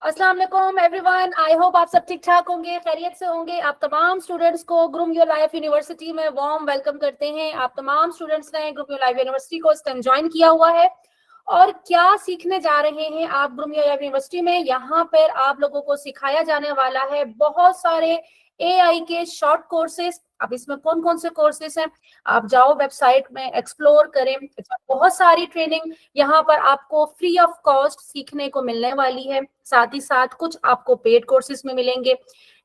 अस्सलाम वालेकुम everyone, I hope आप सब ठीक ठाक होंगे, खैरियत से होंगे। आप तमाम स्टूडेंट्स को ग्रूम योर लाइफ यूनिवर्सिटी में वार्म वेलकम करते हैं। आप तमाम स्टूडेंट्स ने ग्रूम योर लाइफ यूनिवर्सिटी को इस टाइम ज्वाइन किया हुआ है और क्या सीखने जा रहे हैं आप ग्रूम योर लाइफ यूनिवर्सिटी में। यहाँ पर आप लोगों को सिखाया जाने वाला है बहुत सारे AI के शॉर्ट कोर्सेज। अब इसमें कौन कौन से कोर्सेज हैं, आप जाओ वेबसाइट में एक्सप्लोर करें। बहुत सारी ट्रेनिंग यहाँ पर आपको फ्री ऑफ कॉस्ट सीखने को मिलने वाली है, साथ ही साथ कुछ आपको पेड कोर्सेज में मिलेंगे।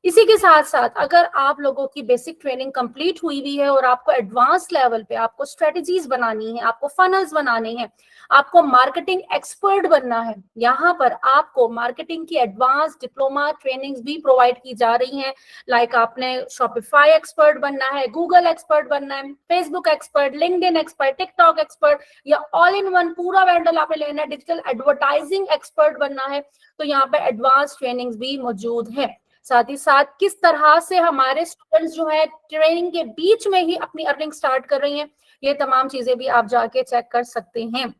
इसी के साथ साथ अगर आप लोगों की बेसिक ट्रेनिंग कंप्लीट हुई भी है और आपको एडवांस लेवल पे आपको स्ट्रेटजीज बनानी है, आपको फनल्स बनाने हैं, आपको मार्केटिंग एक्सपर्ट बनना है, यहाँ पर आपको मार्केटिंग की एडवांस डिप्लोमा ट्रेनिंग्स भी प्रोवाइड की जा रही हैं। लाइक आपने शॉपिफाई एक्सपर्ट बनना है, गूगल एक्सपर्ट बनना है, Facebook expert, LinkedIn expert, TikTok expert या ऑल इन वन पूरा वेंडर आपने लेना है, डिजिटल एडवर्टाइजिंग एक्सपर्ट बनना है, तो यहाँ पे एडवांस ट्रेनिंग्स भी मौजूद है। साथ ही साथ किस तरह से हमारे स्टूडेंट्स जो है ट्रेनिंग के बीच में ही अपनी अर्निंग स्टार्ट कर रही हैं, ये तमाम चीजें भी आप जाके चेक कर सकते हैं।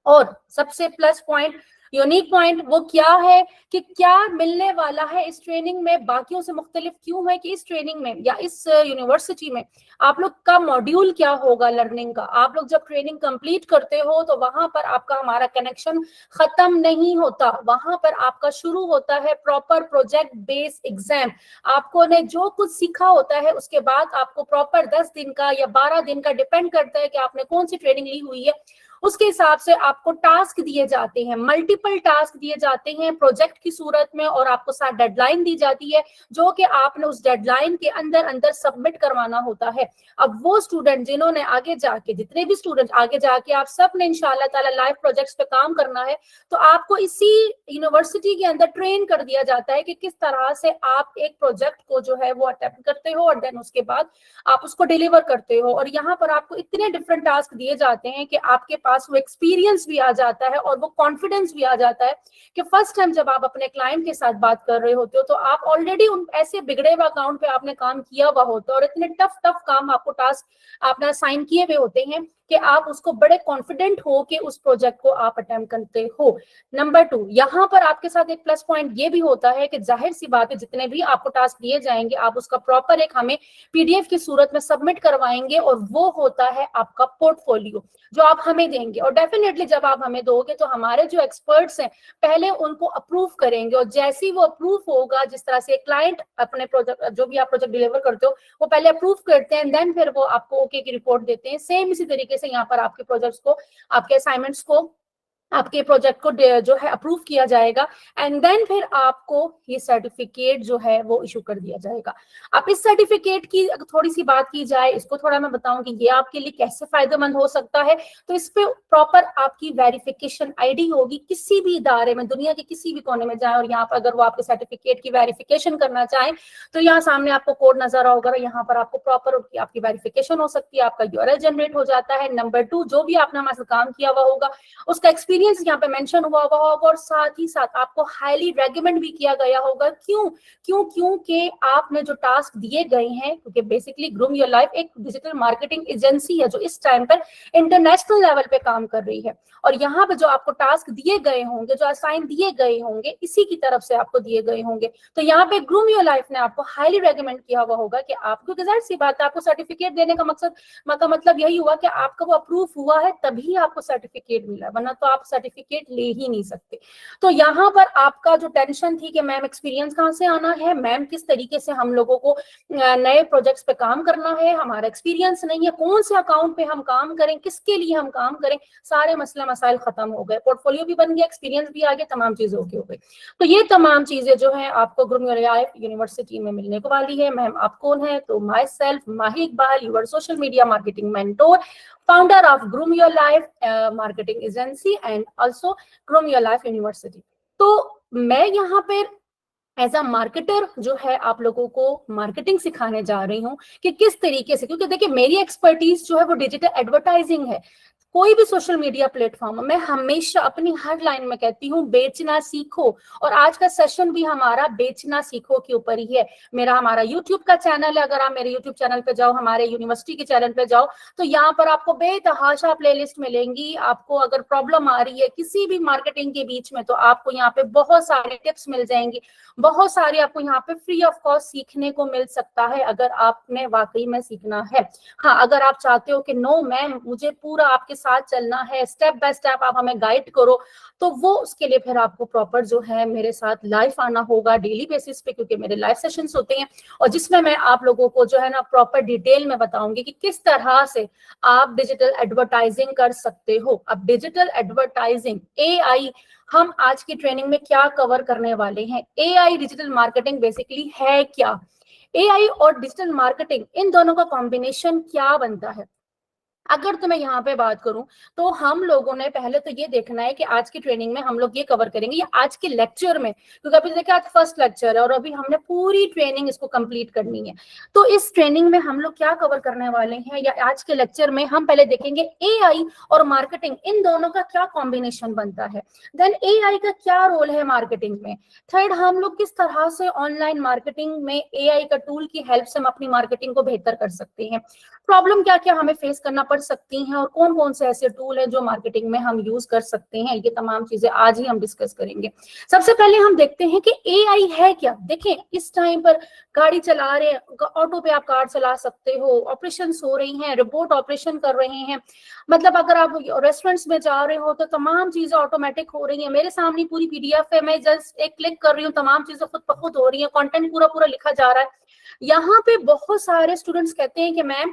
और सबसे प्लस पॉइंट, यूनिक पॉइंट वो क्या है कि क्या मिलने वाला है इस ट्रेनिंग में, बाकियों से मुख्तलिफ क्यों है कि इस ट्रेनिंग में या इस यूनिवर्सिटी में आप लोग का मॉड्यूल क्या होगा लर्निंग का। आप लोग जब ट्रेनिंग कंप्लीट करते हो तो वहां पर आपका हमारा कनेक्शन खत्म नहीं होता, वहां पर आपका शुरू होता है प्रॉपर प्रोजेक्ट बेस्ड एग्जाम। आपको ने जो कुछ सीखा होता है उसके बाद आपको प्रॉपर 10 दिन का या 12 दिन का, डिपेंड करता है कि आपने कौन सी ट्रेनिंग ली हुई है, उसके हिसाब से आपको टास्क दिए जाते हैं, मल्टीपल टास्क दिए जाते हैं प्रोजेक्ट की सूरत में, और आपको साथ डेडलाइन दी जाती है जो कि आपने उस डेडलाइन के अंदर अंदर सबमिट करवाना होता है। अब वो स्टूडेंट जिन्होंने आगे जाके, जितने भी स्टूडेंट आगे जाके आप सब ने इंशाल्लाह ताला लाइव प्रोजेक्ट्स पे काम करना है, तो आपको इसी यूनिवर्सिटी के अंदर ट्रेन कर दिया जाता है कि किस तरह से आप एक प्रोजेक्ट को जो है वो अटेम्प्ट करते हो और देन उसके बाद आप उसको डिलीवर करते हो। और यहाँ पर आपको इतने डिफरेंट टास्क दिए जाते हैं कि आपके पास वो एक्सपीरियंस भी आ जाता है और वो कॉन्फिडेंस भी आ जाता है कि फर्स्ट टाइम जब आप अपने क्लाइंट के साथ बात कर रहे होते हो तो आप ऑलरेडी उन ऐसे बिगड़े हुए अकाउंट पे आपने काम किया हुआ होता है और इतने टफ टफ काम आपको टास्क आपने असाइन किए हुए होते हैं कि आप उसको बड़े कॉन्फिडेंट हो कि उस प्रोजेक्ट को आप अटेम्प्ट करते हो। नंबर 2, यहाँ पर आपके साथ एक प्लस पॉइंट ये भी होता है कि जाहिर सी बात है जितने भी आपको टास्क दिए जाएंगे आप उसका प्रॉपर एक हमें PDF की सूरत में सबमिट करवाएंगे और वो होता है आपका पोर्टफोलियो जो आप हमें देंगे। और डेफिनेटली जब आप हमें दोगे तो हमारे जो एक्सपर्ट्स हैं पहले उनको अप्रूव करेंगे और जैसे ही वो अप्रूव होगा, जिस तरह से क्लाइंट अपने प्रोजेक्ट जो भी आप प्रोजेक्ट डिलीवर करते हो वो पहले अप्रूव करते हैं, देन फिर वो आपको ओके की रिपोर्ट देते हैं। सेम इसी तरीके से यहाँ पर आपके प्रोजेक्ट्स को, आपके असाइनमेंट्स को, आपके प्रोजेक्ट को जो है अप्रूव किया जाएगा एंड देन फिर आपको ये सर्टिफिकेट जो है वो इशू कर दिया जाएगा। अब इस सर्टिफिकेट की थोड़ी सी बात की जाए, इसको थोड़ा मैं बताऊं कि ये आपके लिए कैसे फायदेमंद हो सकता है। तो इस पे प्रॉपर आपकी वेरिफिकेशन ID होगी। किसी भी इदारे में, दुनिया के किसी भी कोने में जाए और यहाँ पर अगर वो आपके सर्टिफिकेट की वेरिफिकेशन करना चाहें तो यहाँ सामने आपको कोड नजर होगा, यहाँ पर आपको प्रॉपर आपकी वेरिफिकेशन हो सकती है, आपका URL जनरेट हो जाता है। नंबर 2, जो भी आपने हमारे साथ काम किया हुआ होगा उसका एक्सपीरियंस यहाँ पे मेंशन हुआ होगा और साथ ही साथ आपको हाईली रेकमेंड भी किया गया होगा। क्योंकि आपने जो टास्क दिए गए हैं, क्योंकि बेसिकली ग्रूम योर लाइफ एक डिजिटल मार्केटिंग एजेंसी है जो इस टाइम पर इंटरनेशनल लेवल पे काम कर रही है और यहाँ पे जो आपको टास्क दिए गए होंगे, जो असाइन दिए गए होंगे, इसी की तरफ से आपको दिए गए होंगे। तो यहाँ पे ग्रूम योर लाइफ ने आपको हाईली रेकमेंड किया हुआ होगा कि आपको, जाहिर सी बात है, आपको सर्टिफिकेट देने का मकसद का मतलब यही हुआ कि आपका वो अप्रूव हुआ है तभी आपको सर्टिफिकेट मिला, वरना तो आप सर्टिफिकेट ले ही नहीं सकते। तो यहाँ पर आपका जो टेंशन थी कि मैम एक्सपीरियंस कहाँ से आना है, मैम किस तरीके से हम लोगों को नए प्रोजेक्ट्स पे काम करना है, हमारा एक्सपीरियंस नहीं है, कौन से अकाउंट पे हम काम करें, किसके लिए हम काम करें, सारे मसला मसाइल खत्म हो गए, पोर्टफोलियो भी बन गया, एक्सपीरियंस भी आ गया, तमाम चीजें ओके हो गई। तो ये तमाम चीजें जो है आपको ग्रूम योर लाइफ यूनिवर्सिटी में मिलने को वाली है। मैम आप कौन है? तो myself Mahi Iqbal, your social media marketing mentor, founder of Groom Your Life marketing agency and also Groom Your Life University। तो मैं यहाँ पे एज अ मार्केटर जो है आप लोगों को मार्केटिंग सिखाने जा रही हूँ कि किस तरीके से, क्योंकि देखिए मेरी एक्सपर्टीज जो है वो डिजिटल एडवर्टाइजिंग है। कोई भी सोशल मीडिया प्लेटफॉर्म, मैं हमेशा अपनी हर लाइन में कहती हूँ बेचना सीखो। और आज का सेशन भी हमारा बेचना सीखो के ऊपर ही है। हमारा यूट्यूब का चैनल है, अगर आप मेरे यूट्यूब चैनल पे जाओ, हमारे यूनिवर्सिटी के चैनल पे जाओ, तो यहाँ पर आपको बेतहाशा प्लेलिस्ट मिलेंगी। आपको अगर प्रॉब्लम आ रही है किसी भी मार्केटिंग के बीच में, तो आपको यहाँ पे बहुत सारे टिप्स मिल जाएंगी, बहुत सारे आपको यहाँ पे फ्री ऑफ कॉस्ट सीखने को मिल सकता है, अगर आपने वाकई में सीखना है। हाँ, अगर आप चाहते हो कि नो मैम मुझे पूरा आपके साथ चलना है, स्टेप बाय स्टेप आप हमें गाइड करो, तो वो उसके लिए फिर आपको प्रॉपर जो है मेरे साथ लाइव आना होगा डेली बेसिस पे, क्योंकि मेरे लाइव सेशंस होते हैं और जिसमें मैं आप लोगों को जो है ना प्रॉपर डिटेल में बताऊंगी कि किस तरह से आप डिजिटल एडवर्टाइजिंग कर सकते हो। अब डिजिटल एडवर्टाइजिंग, एआई, हम आज की ट्रेनिंग में क्या कवर करने वाले हैं। एआई डिजिटल मार्केटिंग बेसिकली है क्या, एआई और डिजिटल मार्केटिंग, इन दोनों का कॉम्बिनेशन क्या बनता है। अगर तो मैं यहाँ पे बात करूं तो हम लोगों ने पहले तो ये देखना है कि आज की ट्रेनिंग में हम लोग ये कवर करेंगे, या आज के लेक्चर में, क्योंकि अभी देखिए आज फर्स्ट लेक्चर है और अभी हमने पूरी ट्रेनिंग इसको कंप्लीट करनी है। तो इस ट्रेनिंग में हम लोग क्या कवर करने वाले हैं, या आज के लेक्चर में हम पहले देखेंगे एआई और मार्केटिंग, इन दोनों का क्या कॉम्बिनेशन बनता है। देन एआई का क्या रोल है मार्केटिंग में। थर्ड, हम लोग किस तरह से ऑनलाइन मार्केटिंग में एआई का टूल की हेल्प से हम अपनी मार्केटिंग को बेहतर कर सकते हैं। प्रॉब्लम क्या क्या हमें फेस करना पड़ सकती हैं और कौन कौन से ऐसे टूल हैं जो मार्केटिंग में हम यूज कर सकते हैं, ये तमाम चीजें आज ही हम डिस्कस करेंगे। सबसे पहले हम देखते हैं कि एआई है क्या। देखें, इस टाइम पर गाड़ी चला रहे हैं, ऑटो पे आप कार चला सकते हो, ऑपरेशन हो रही हैं, रोबोट ऑपरेशन कर रहे हैं, मतलब अगर आप रेस्टोरेंट्स में जा रहे हो तो तमाम चीजें ऑटोमेटिक हो रही है। मेरे सामने पूरी पीडीएफ है, मैं जस्ट एक क्लिक कर रही हूँ, तमाम चीजें खुद ब खुद हो रही है, कंटेंट पूरा पूरा लिखा जा रहा है। यहाँ पे बहुत सारे स्टूडेंट्स कहते हैं कि मैम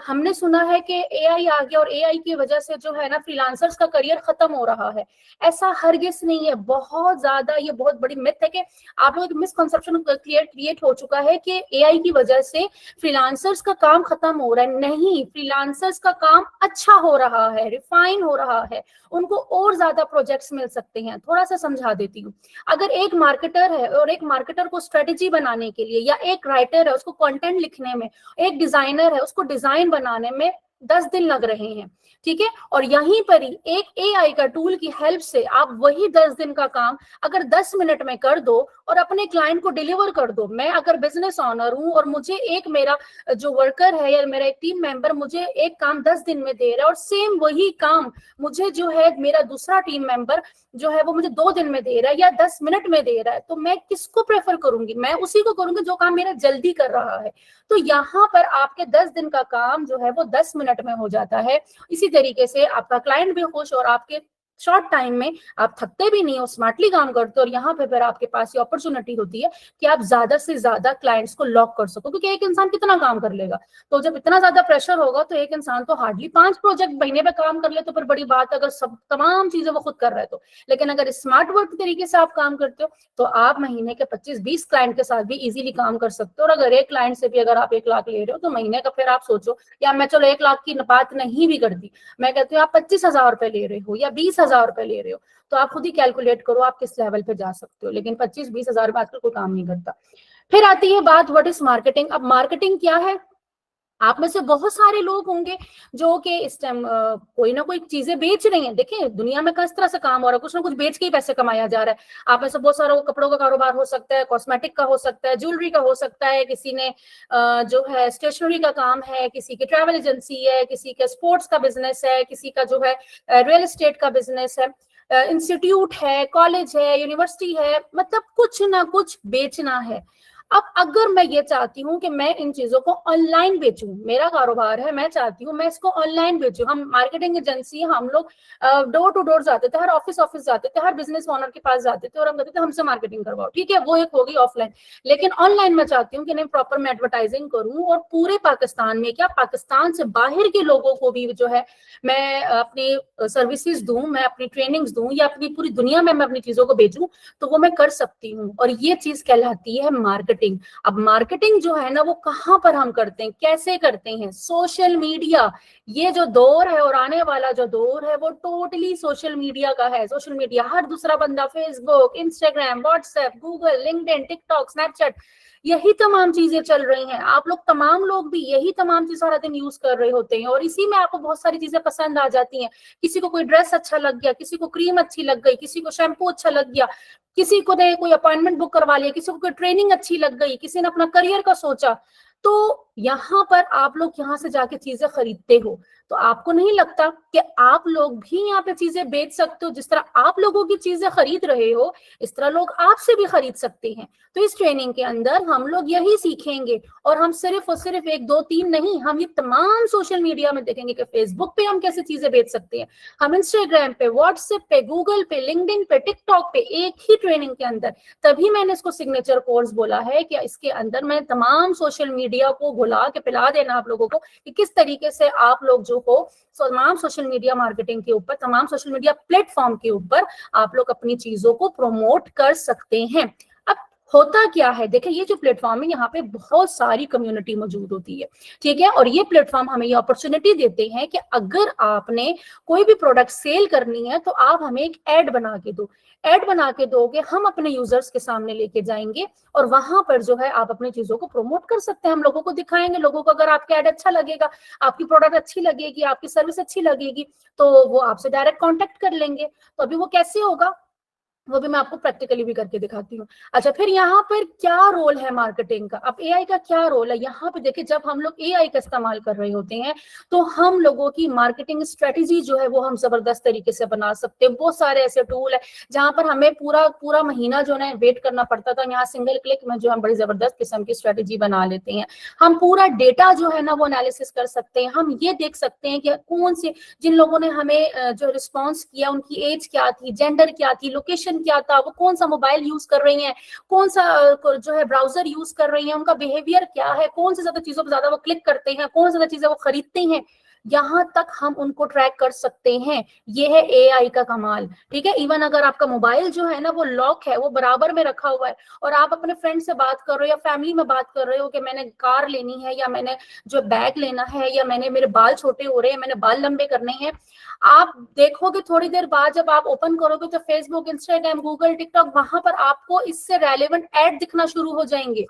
हमने सुना है कि एआई आ गया और एआई की वजह से जो है ना फ्रीलांसर्स का करियर खत्म हो रहा है। ऐसा हरगिज नहीं है, बहुत ज्यादा ये बहुत बड़ी मिथ है कि आप लोग मिसकंसेप्शन क्रिएट हो चुका है कि एआई की वजह से फ्रीलांसर्स का काम खत्म हो रहा है। नहीं, फ्रीलांसर्स का काम अच्छा हो रहा है, रिफाइन हो रहा है, उनको और ज्यादा प्रोजेक्ट्स मिल सकते हैं। थोड़ा सा समझा देती हूँ। अगर एक मार्केटर है और एक मार्केटर को स्ट्रेटेजी बनाने के लिए, या एक राइटर है उसको कंटेंट लिखने में, एक डिजाइनर है उसको डिजाइन बनाने में 10 दिन लग रहे हैं, ठीक है, और यहीं पर ही एक एआई का टूल की हेल्प से आप वही 10 दिन का काम अगर 10 मिनट में कर दो और अपने क्लाइंट को डिलीवर कर दो। मैं अगर बिजनेस ऑनर हूं और मुझे एक मेरा जो वर्कर है या मेरा एक टीम मेंबर मुझे एक काम 10 दिन में दे रहा है और सेम वही काम मुझे जो है मेरा दूसरा टीम मेंबर जो है वो मुझे 2 दिन में दे रहा है या 10 मिनट में दे रहा है, तो मैं किसको प्रेफर करूंगी? मैं उसी को करूंगी जो काम मेरा जल्दी कर रहा है। तो यहाँ पर आपके 10 दिन का काम जो है वो 10 मिनट में हो जाता है। इसी तरीके से आपका क्लाइंट भी खुश और आपके शॉर्ट टाइम में आप थकते भी नहीं हो, स्मार्टली काम करते हो, और यहाँ पे फिर आपके पास ये अपॉर्चुनिटी होती है कि आप ज्यादा से ज्यादा क्लाइंट्स को लॉक कर सको, क्योंकि एक इंसान कितना काम कर लेगा। तो जब इतना ज्यादा प्रेशर होगा तो एक इंसान तो हार्डली 5 प्रोजेक्ट महीने में काम कर ले तो फिर बड़ी बात है, अगर सब तमाम चीजें वो खुद कर रहे तो। लेकिन अगर स्मार्ट वर्क तरीके से आप काम करते हो तो आप महीने के 25-20 क्लाइंट के साथ भी इजीली काम कर सकते हो। और अगर एक क्लाइंट से भी अगर आप 1 लाख ले रहे हो तो महीने का फिर आप सोचो, या मैं चलो 1 लाख की बात नहीं भी करती, मैं कहती हूँ आप 25,000 रुपए ले रहे हो या 20,000 रुपए ले रहे हो, तो आप खुद ही कैलकुलेट करो आप किस लेवल पे जा सकते हो। लेकिन 25-20 हजार में आजकल कोई काम नहीं करता। फिर आती है बात व्हाट इज मार्केटिंग। अब मार्केटिंग क्या है? आप में से बहुत सारे लोग होंगे जो कि इस टाइम कोई ना कोई चीजें बेच रही हैं। देखिए दुनिया में किस तरह से काम हो रहा है, कुछ ना कुछ बेच के ही पैसे कमाया जा रहा है। आप में से बहुत सारा कपड़ों का कारोबार हो सकता है, कॉस्मेटिक का हो सकता है, ज्वेलरी का हो सकता है, किसी ने जो है स्टेशनरी का काम है, किसी की ट्रैवल एजेंसी है, किसी का स्पोर्ट्स का बिजनेस है, किसी का जो है रियल एस्टेट का बिजनेस है, इंस्टीट्यूट है, कॉलेज है, यूनिवर्सिटी है, मतलब कुछ ना कुछ बेचना है। अब अगर मैं ये चाहती हूँ कि मैं इन चीजों को ऑनलाइन बेचूं, मेरा कारोबार है, मैं चाहती हूँ मैं इसको ऑनलाइन बेचूं। हम मार्केटिंग एजेंसी, हम लोग डोर टू डोर जाते थे, हर ऑफिस जाते थे, हर बिजनेस ओनर के पास जाते थे और हम कहते थे हमसे मार्केटिंग करवाओ, ठीक है, वो एक होगी ऑफलाइन। लेकिन ऑनलाइन मैं चाहती हूँ कि नहीं, प्रॉपर मैं एडवर्टाइजिंग करूँ और पूरे पाकिस्तान में, क्या पाकिस्तान से बाहर के लोगों को भी जो है मैं अपनी सर्विसेज दूं, मैं अपनी ट्रेनिंग्स दूं, या अपनी पूरी दुनिया में मैं अपनी चीजों को बेचूं, तो वो मैं कर सकती हूँ। और ये चीज कहलाती है मार्केटिंग। अब मार्केटिंग जो है ना वो कहाँ पर हम करते हैं, कैसे करते हैं? सोशल मीडिया, ये जो दौर है और आने वाला जो दौर है वो टोटली सोशल मीडिया का है। सोशल मीडिया, हर दूसरा बंदा Facebook, Instagram, WhatsApp, Google, LinkedIn, TikTok, Snapchat, यही तमाम चीजें चल रही हैं। आप लोग, तमाम लोग भी यही तमाम चीज सारा दिन यूज कर रहे होते हैं और इसी में आपको बहुत सारी चीजें पसंद आ जाती हैं। किसी को कोई ड्रेस अच्छा लग गया, किसी को क्रीम अच्छी लग गई, किसी को शैम्पू अच्छा लग गया, किसी को ने कोई अपॉइंटमेंट बुक करवा लिया, किसी को कोई ट्रेनिंग अच्छी लग गई, किसी ने अपना करियर का सोचा। तो यहाँ पर आप लोग यहाँ से जाके चीजें खरीदते हो, तो आपको नहीं लगता कि आप लोग भी यहाँ पे चीजें बेच सकते हो? जिस तरह आप लोगों की चीजें खरीद रहे हो, इस तरह लोग आपसे भी खरीद सकते हैं। तो इस ट्रेनिंग के अंदर हम लोग यही सीखेंगे और हम सिर्फ और सिर्फ एक दो तीन नहीं, हम ये तमाम सोशल मीडिया में देखेंगे कि फेसबुक पे हम कैसे चीजें बेच सकते हैं, हम इंस्टाग्राम पे, व्हाट्सएप पे, गूगल पे, लिंक्डइन पे, टिकटॉक पे, एक ही ट्रेनिंग के अंदर। तभी मैंने इसको सिग्नेचर कोर्स बोला है कि इसके अंदर मैं तमाम सोशल मीडिया को घुला के पिला देना आप लोगों को कि किस तरीके से आप लोग जो हो तमाम सोशल मीडिया मार्केटिंग के ऊपर, तमाम सोशल मीडिया प्लेटफॉर्म के ऊपर आप लोग अपनी चीजों को प्रमोट कर सकते हैं। अब होता क्या है, देखिए ये जो प्लेटफॉर्म है यहाँ पे बहुत सारी कम्युनिटी मौजूद होती है, ठीक है, और ये प्लेटफॉर्म हमें ये अपॉर्चुनिटी देते हैं कि अगर आपने कोई भी प्रोडक्ट सेल करनी है तो आप हमें एक ऐड बना के दो। ऐड बना के दोगे, हम अपने यूजर्स के सामने लेके जाएंगे और वहां पर जो है आप अपनी चीजों को प्रमोट कर सकते हैं। हम लोगों को दिखाएंगे, लोगों को अगर आपका ऐड अच्छा लगेगा, आपकी प्रोडक्ट अच्छी लगेगी, आपकी सर्विस अच्छी लगेगी, तो वो आपसे डायरेक्ट कांटेक्ट कर लेंगे। तो अभी वो कैसे होगा वो भी मैं आपको प्रैक्टिकली भी करके दिखाती हूँ। अच्छा, फिर यहाँ पर क्या रोल है मार्केटिंग का? अब एआई का क्या रोल है यहाँ पे? देखिए, जब हम लोग एआई का इस्तेमाल कर रहे होते हैं तो हम लोगों की मार्केटिंग स्ट्रेटेजी जो है वो हम जबरदस्त तरीके से बना सकते हैं। बहुत सारे ऐसे टूल है जहां पर हमें पूरा पूरा महीना जो है वेट करना पड़ता था, यहाँ सिंगल क्लिक में जो हम बड़ी जबरदस्त किस्म की स्ट्रेटेजी बना लेते हैं। हम पूरा डेटा जो है ना वो एनालिसिस कर सकते हैं। हम ये देख सकते हैं कि कौन से, जिन लोगों ने हमें जो रिस्पॉन्स किया उनकी एज क्या थी, जेंडर क्या थी, लोकेशन क्या था, वो कौन सा मोबाइल यूज कर रही हैं, कौन सा जो है ब्राउजर यूज कर रही हैं, उनका बिहेवियर क्या है, कौन सी ज्यादा चीजों पर ज्यादा वो क्लिक करते हैं, कौन सी ज्यादा चीजें वो खरीदते हैं, यहां तक हम उनको ट्रैक कर सकते हैं। ये है एआई का कमाल, ठीक है। इवन अगर आपका मोबाइल जो है ना वो लॉक है, वो बराबर में रखा हुआ है और आप अपने फ्रेंड से बात कर रहे हो या फैमिली में बात कर रहे हो कि मैंने कार लेनी है या मैंने जो बैग लेना है या मैंने, मेरे बाल छोटे हो रहे हैं, मैंने बाल लंबे करने हैं, आप देखोगे थोड़ी देर बाद जब आप ओपन करोगे तो फेसबुक, इंस्टाग्राम, गूगल, टिकटॉक, वहां पर आपको इससे रेलेवेंट ऐड दिखना शुरू हो जाएंगे।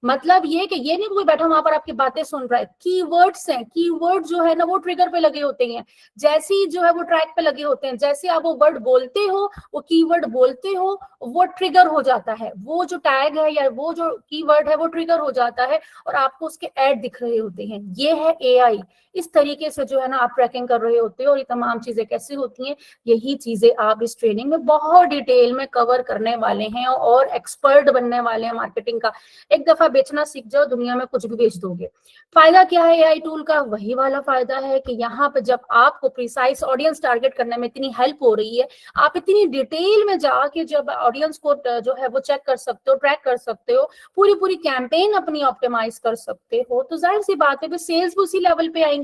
मतलब ये कि ये नहीं कोई बैठा वहां पर आपकी बातें सुन रहा है, कीवर्ड्स हैं, कीवर्ड जो है ना वो ट्रिगर पे लगे होते हैं, जैसे ही जो है वो ट्रैक पे लगे होते हैं, जैसे आप वो वर्ड बोलते हो, वो कीवर्ड बोलते हो, वो ट्रिगर हो जाता है, वो जो टैग है या वो जो कीवर्ड है वो ट्रिगर हो जाता है और आपको उसके ऐड दिख रहे होते हैं। ये है एआई। इस तरीके से जो है ना आप ट्रैकिंग कर रहे होते हो और ये तमाम चीजें कैसे होती हैं, यही चीजें आप इस ट्रेनिंग में बहुत डिटेल में कवर करने वाले हैं और एक्सपर्ट बनने वाले हैं मार्केटिंग का। एक दफा बेचना सीख जाओ, दुनिया में कुछ भी बेच दोगे। फायदा क्या है एआई टूल का? वही वाला फायदा है कि यहाँ पे जब आपको प्रिसाइज ऑडियंस टारगेट करने में इतनी हेल्प हो रही है, आप इतनी डिटेल में जाके जब ऑडियंस को जो है वो चेक कर सकते हो, ट्रैक कर सकते हो, पूरी पूरी कैंपेन अपनी ऑप्टिमाइज कर सकते हो, तो जाहिर सी बात है कि सेल्स भी उसी लेवल पे आएंगी।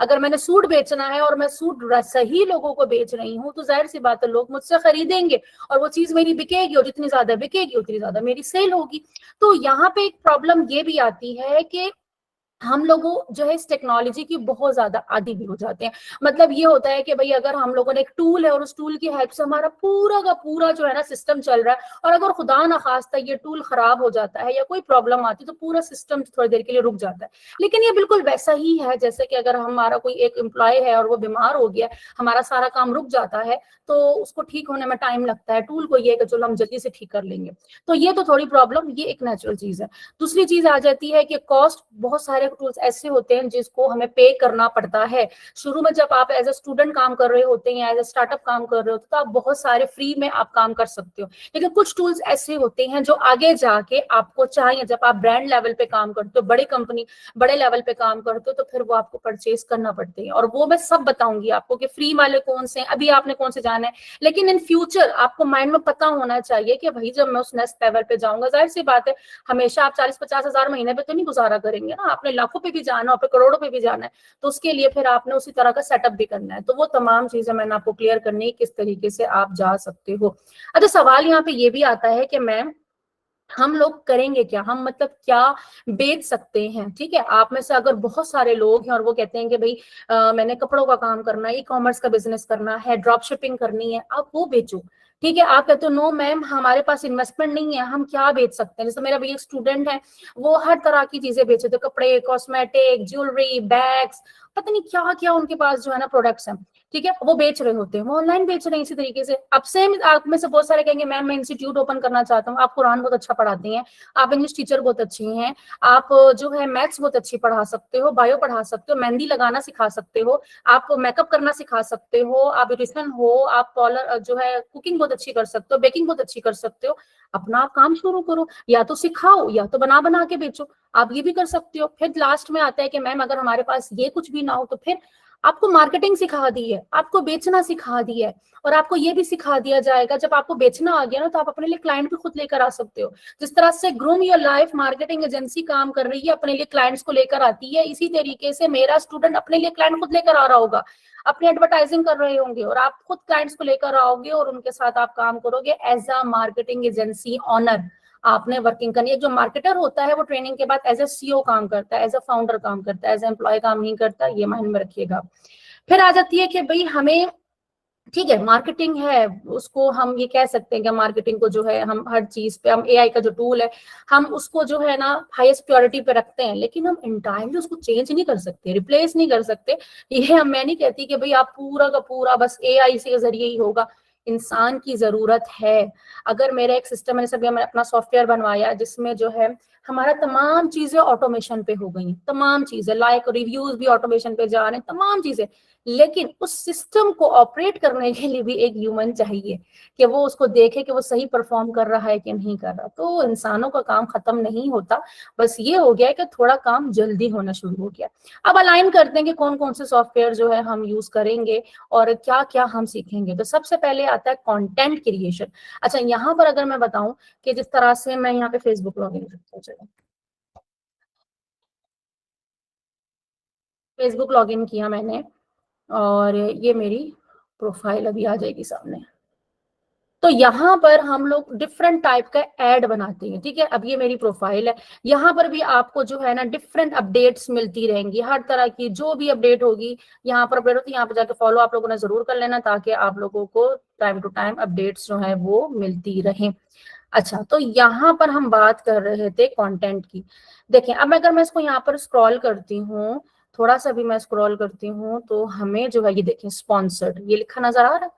अगर मैंने सूट बेचना है और मैं सूट सही लोगों को बेच रही हूँ तो जाहिर सी बात है लोग मुझसे खरीदेंगे और वो चीज मेरी बिकेगी और जितनी ज्यादा बिकेगी उतनी ज्यादा मेरी सेल होगी। तो यहाँ पे एक प्रॉब्लम ये भी आती है कि हम लोगों जो है इस टेक्नोलॉजी की बहुत ज्यादा आदी भी हो जाते हैं। मतलब ये होता है कि भाई अगर हम लोगों ने एक टूल है और उस टूल की हेल्प से हमारा पूरा का पूरा जो है ना सिस्टम चल रहा है और अगर खुदा ना खास्ता ये टूल खराब हो जाता है या कोई प्रॉब्लम आती है तो पूरा सिस्टम थोड़ी देर के लिए रुक जाता है। लेकिन ये बिल्कुल वैसा ही है जैसे कि अगर हमारा कोई एक एम्प्लॉय है और वो बीमार हो गया, हमारा सारा काम रुक जाता है तो उसको ठीक होने में टाइम लगता है, टूल को ये कि चलो हम जल्दी से ठीक कर लेंगे। तो ये तो थोड़ी प्रॉब्लम, ये एक नेचुरल चीज है। दूसरी चीज आ जाती है कि कॉस्ट, बहुत सारे टूल्स ऐसे होते हैं जिसको हमें पे करना पड़ता है। शुरू में जब आप एज ए स्टूडेंट काम कर रहे होते हैं, एज ए स्टार्टअप काम कर रहे होते हैं तो आप बहुत सारे फ्री में आप काम कर सकते हो। लेकिन कुछ टूल्स ऐसे होते हैं जो आगे जाके आपको चाहिए, जब आप ब्रांड लेवल पे काम करते हो, बड़ी कंपनी, बड़े लेवल पे काम करते हो, तो फिर वो आपको परचेज करना पड़ते हैं और वो मैं सब बताऊंगी आपको कि फ्री वाले कौन से हैं, अभी आपने कौन से जाना है। लेकिन इन फ्यूचर आपको माइंड में पता होना चाहिए कि भाई जब मैं उस नेक्स्ट लेवल पे जाऊंगा, जाहिर सी बात है हमेशा आप 40-50 हजार महीने पे तो नहीं गुजारा करेंगे ना, आपने लाखों पे भी जाना, आपने करोड़ों पे भी जाना है, तो उसके लिए फिर आपने उसी तरह का सेटअप भी करना है। तो वो तमाम चीजें मैंने आपको क्लियर करनी है किस तरीके से आप जा सकते हो। अच्छा, सवाल यहाँ पे ये भी आता है कि मैं हम लोग करेंगे क्या, हम मतलब क्या बेच सकते हैं। ठीक है, आप में से अगर बहुत सारे लोग हैं और वो कहते हैं कि भाई मैंने कपड़ों का काम करना है, ई कॉमर्स का बिजनेस करना है, ड्रॉप शिपिंग करनी है, आप वो बेचो। ठीक है, आप कहते हो नो मैम हमारे पास इन्वेस्टमेंट नहीं है, हम क्या बेच सकते हैं। जैसे मेरा भी एक स्टूडेंट है, वो हर तरह की चीजें बेचे थे, कपड़े, कॉस्मेटिक, ज्वेलरी, बैग्स, पता नहीं क्या क्या उनके पास जो है ना प्रोडक्ट्स हैं। ठीक है, वो बेच रहे होते हैं, वो ऑनलाइन बेच रहे हैं इसी तरीके से। अब सेम आप में से बहुत सारे कहेंगे मैम मैं इंस्टीट्यूट ओपन करना चाहता हूँ, आप कुरान बहुत अच्छा पढ़ाती हैं, आप इंग्लिश टीचर बहुत अच्छी हैं, आप जो है मैथ्स बहुत अच्छी पढ़ा सकते हो, बायो पढ़ा सकते हो, मेहंदी लगाना सिखा सकते हो, आप मेकअप करना सिखा सकते हो, आप ब्यूटिशियन हो, आप पार्लर जो है कुकिंग बहुत अच्छी कर सकते हो, बेकिंग बहुत अच्छी कर सकते हो, अपना आप काम शुरू करो, या तो सिखाओ या तो बना बना के बेचो, आप ये भी कर सकते हो। फिर लास्ट में आता है कि मैम अगर हमारे पास ये कुछ भी ना हो तो फिर आपको मार्केटिंग सिखा दी है, आपको बेचना सिखा दिया है, और आपको ये भी सिखा दिया जाएगा जब आपको बेचना आ गया ना तो आप अपने लिए क्लाइंट भी खुद लेकर आ सकते हो। जिस तरह से groom your life marketing agency काम कर रही है, अपने लिए क्लाइंट्स को लेकर आती है, इसी तरीके से मेरा स्टूडेंट अपने लिए क्लाइंट खुद लेकर आ रहा होगा, अपनी एडवर्टाइजिंग कर रहे होंगे और आप खुद क्लाइंट्स को लेकर आओगे और उनके साथ आप काम करोगे as a marketing agency owner. आपने वर्किंग करनी है। जो मार्केटर होता है वो ट्रेनिंग के बाद एज ए सीईओ काम करता है, एज ए फाउंडर काम करता है, एज ए एम्प्लॉय काम नहीं करता, ये माइंड में रखिएगा। फिर आ जाती है कि भाई हमें, ठीक है मार्केटिंग है, उसको हम ये कह सकते हैं कि मार्केटिंग को जो है हम हर चीज पे, हम एआई का जो टूल है हम उसको जो है ना हाईएस्ट प्रायोरिटी पे रखते हैं, लेकिन हम इंटायरली उसको चेंज नहीं कर सकते, रिप्लेस नहीं कर सकते। ये हम, मैं नहीं कहती कि भाई आप पूरा का पूरा बस एआई से जरिए ही होगा, इंसान की जरूरत है। अगर मेरा एक सिस्टम है, जैसे मैंने अपना सॉफ्टवेयर बनवाया जिसमें जो है हमारा तमाम चीजें ऑटोमेशन पे हो गई, तमाम चीजें लाइक रिव्यूज भी ऑटोमेशन पे जा रहे हैं, तमाम चीजें, लेकिन उस सिस्टम को ऑपरेट करने के लिए भी एक ह्यूमन चाहिए कि वो उसको देखे कि वो सही परफॉर्म कर रहा है कि नहीं कर रहा। तो इंसानों का काम खत्म नहीं होता, बस ये हो गया है कि थोड़ा काम जल्दी होना शुरू हो गया। अब अलाइन करते हैं कि कौन कौन से सॉफ्टवेयर जो है हम यूज करेंगे और क्या क्या हम सीखेंगे। तो सबसे पहले आता है कंटेंट क्रिएशन। अच्छा, यहाँ पर अगर मैं बताऊं कि जिस तरह से मैं यहाँ पे फेसबुक लॉगिन करता हूँ, चलो फेसबुक लॉगिन किया मैंने और ये मेरी प्रोफाइल अभी आ जाएगी सामने। तो यहाँ पर हम लोग डिफरेंट टाइप का एड बनाते हैं। ठीक है, अब ये मेरी प्रोफाइल है, यहाँ पर भी आपको जो है ना डिफरेंट अपडेट्स मिलती रहेंगी, हर तरह की जो भी अपडेट होगी यहाँ पर अपडेट होती है, यहाँ पर जाके फॉलो आप लोगों ने जरूर कर लेना ताकि आप लोगों को टाइम टू टाइम अपडेट्स जो है वो मिलती रहे। अच्छा, तो यहाँ पर हम बात कर रहे थे कंटेंट की। देखें, अब अगर मैं इसको यहाँ पर स्क्रॉल करती हूँ, थोड़ा सा भी मैं स्क्रॉल करती हूँ तो हमें जो है ये देखें स्पॉन्सर्ड, ये लिखा नजर आ रहा है,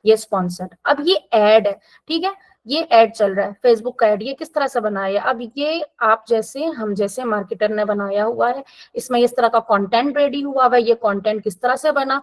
ये स्पॉन्सर्ड। अब ये एड है, ठीक है, ये एड चल रहा है फेसबुक का एड। ये किस तरह से बनाया, अब ये आप जैसे हम जैसे मार्केटर ने बनाया हुआ है, इसमें इस तरह का कंटेंट रेडी हुआ हुआ है। ये कंटेंट किस तरह से बना,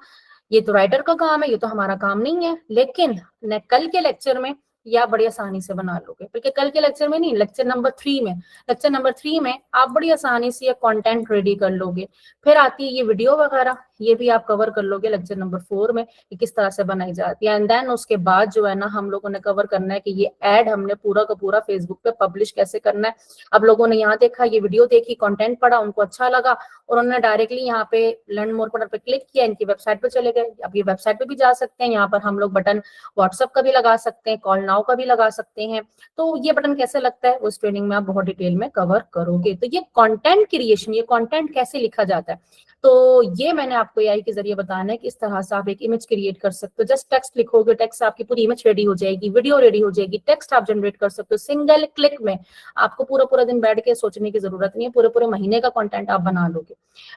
ये तो राइटर का काम है, ये तो हमारा काम नहीं है, लेकिन न कल के लेक्चर में या बड़ी आसानी से बना लोगे, क्योंकि कल के लेक्चर में नहीं, लेक्चर नंबर 3 में, लेक्चर नंबर 3 में आप बड़ी आसानी से ये कंटेंट रेडी कर लोगे। फिर आती है ये वीडियो वगैरह, ये भी आप कवर कर लोगे लेक्चर नंबर 4 में कि किस तरह से बनाई जाती है। एंड देन उसके बाद जो है ना हम लोगों ने कवर करना है कि ये एड हमने पूरा का पूरा फेसबुक पे पब्लिश कैसे करना है। अब लोगों ने यहाँ देखा, ये वीडियो देखी, कंटेंट पढ़ा, उनको अच्छा लगा और उन्होंने डायरेक्टली यहाँ पे लर्न मोर बटन पे क्लिक किया, इनकी वेबसाइट पे चले गए। अब ये वेबसाइट पे भी जा सकते हैं, यहाँ पर हम लोग बटन व्हाट्सएप का भी लगा सकते हैं, कॉल नाउ का भी लगा सकते हैं। तो ये बटन कैसे लगता है उस ट्रेनिंग में आप बहुत डिटेल में कवर करोगे। तो ये कंटेंट क्रिएशन, ये कंटेंट कैसे लिखा जाता है, तो ये मैंने आपको एआई के जरिए बताना है कि इस तरह से आप एक इमेज क्रिएट कर सकते हो। जस्ट टेक्स्ट लिखोगे, टेक्स्ट से आपकी पूरी इमेज रेडी हो जाएगी, वीडियो रेडी हो जाएगी, टेक्स्ट आप जनरेट कर सकते हो सिंगल क्लिक में। आपको पूरा पूरा दिन बैठ के सोचने की जरूरत नहीं है, पूरे पूरे महीने का कंटेंट आप बना लोगे।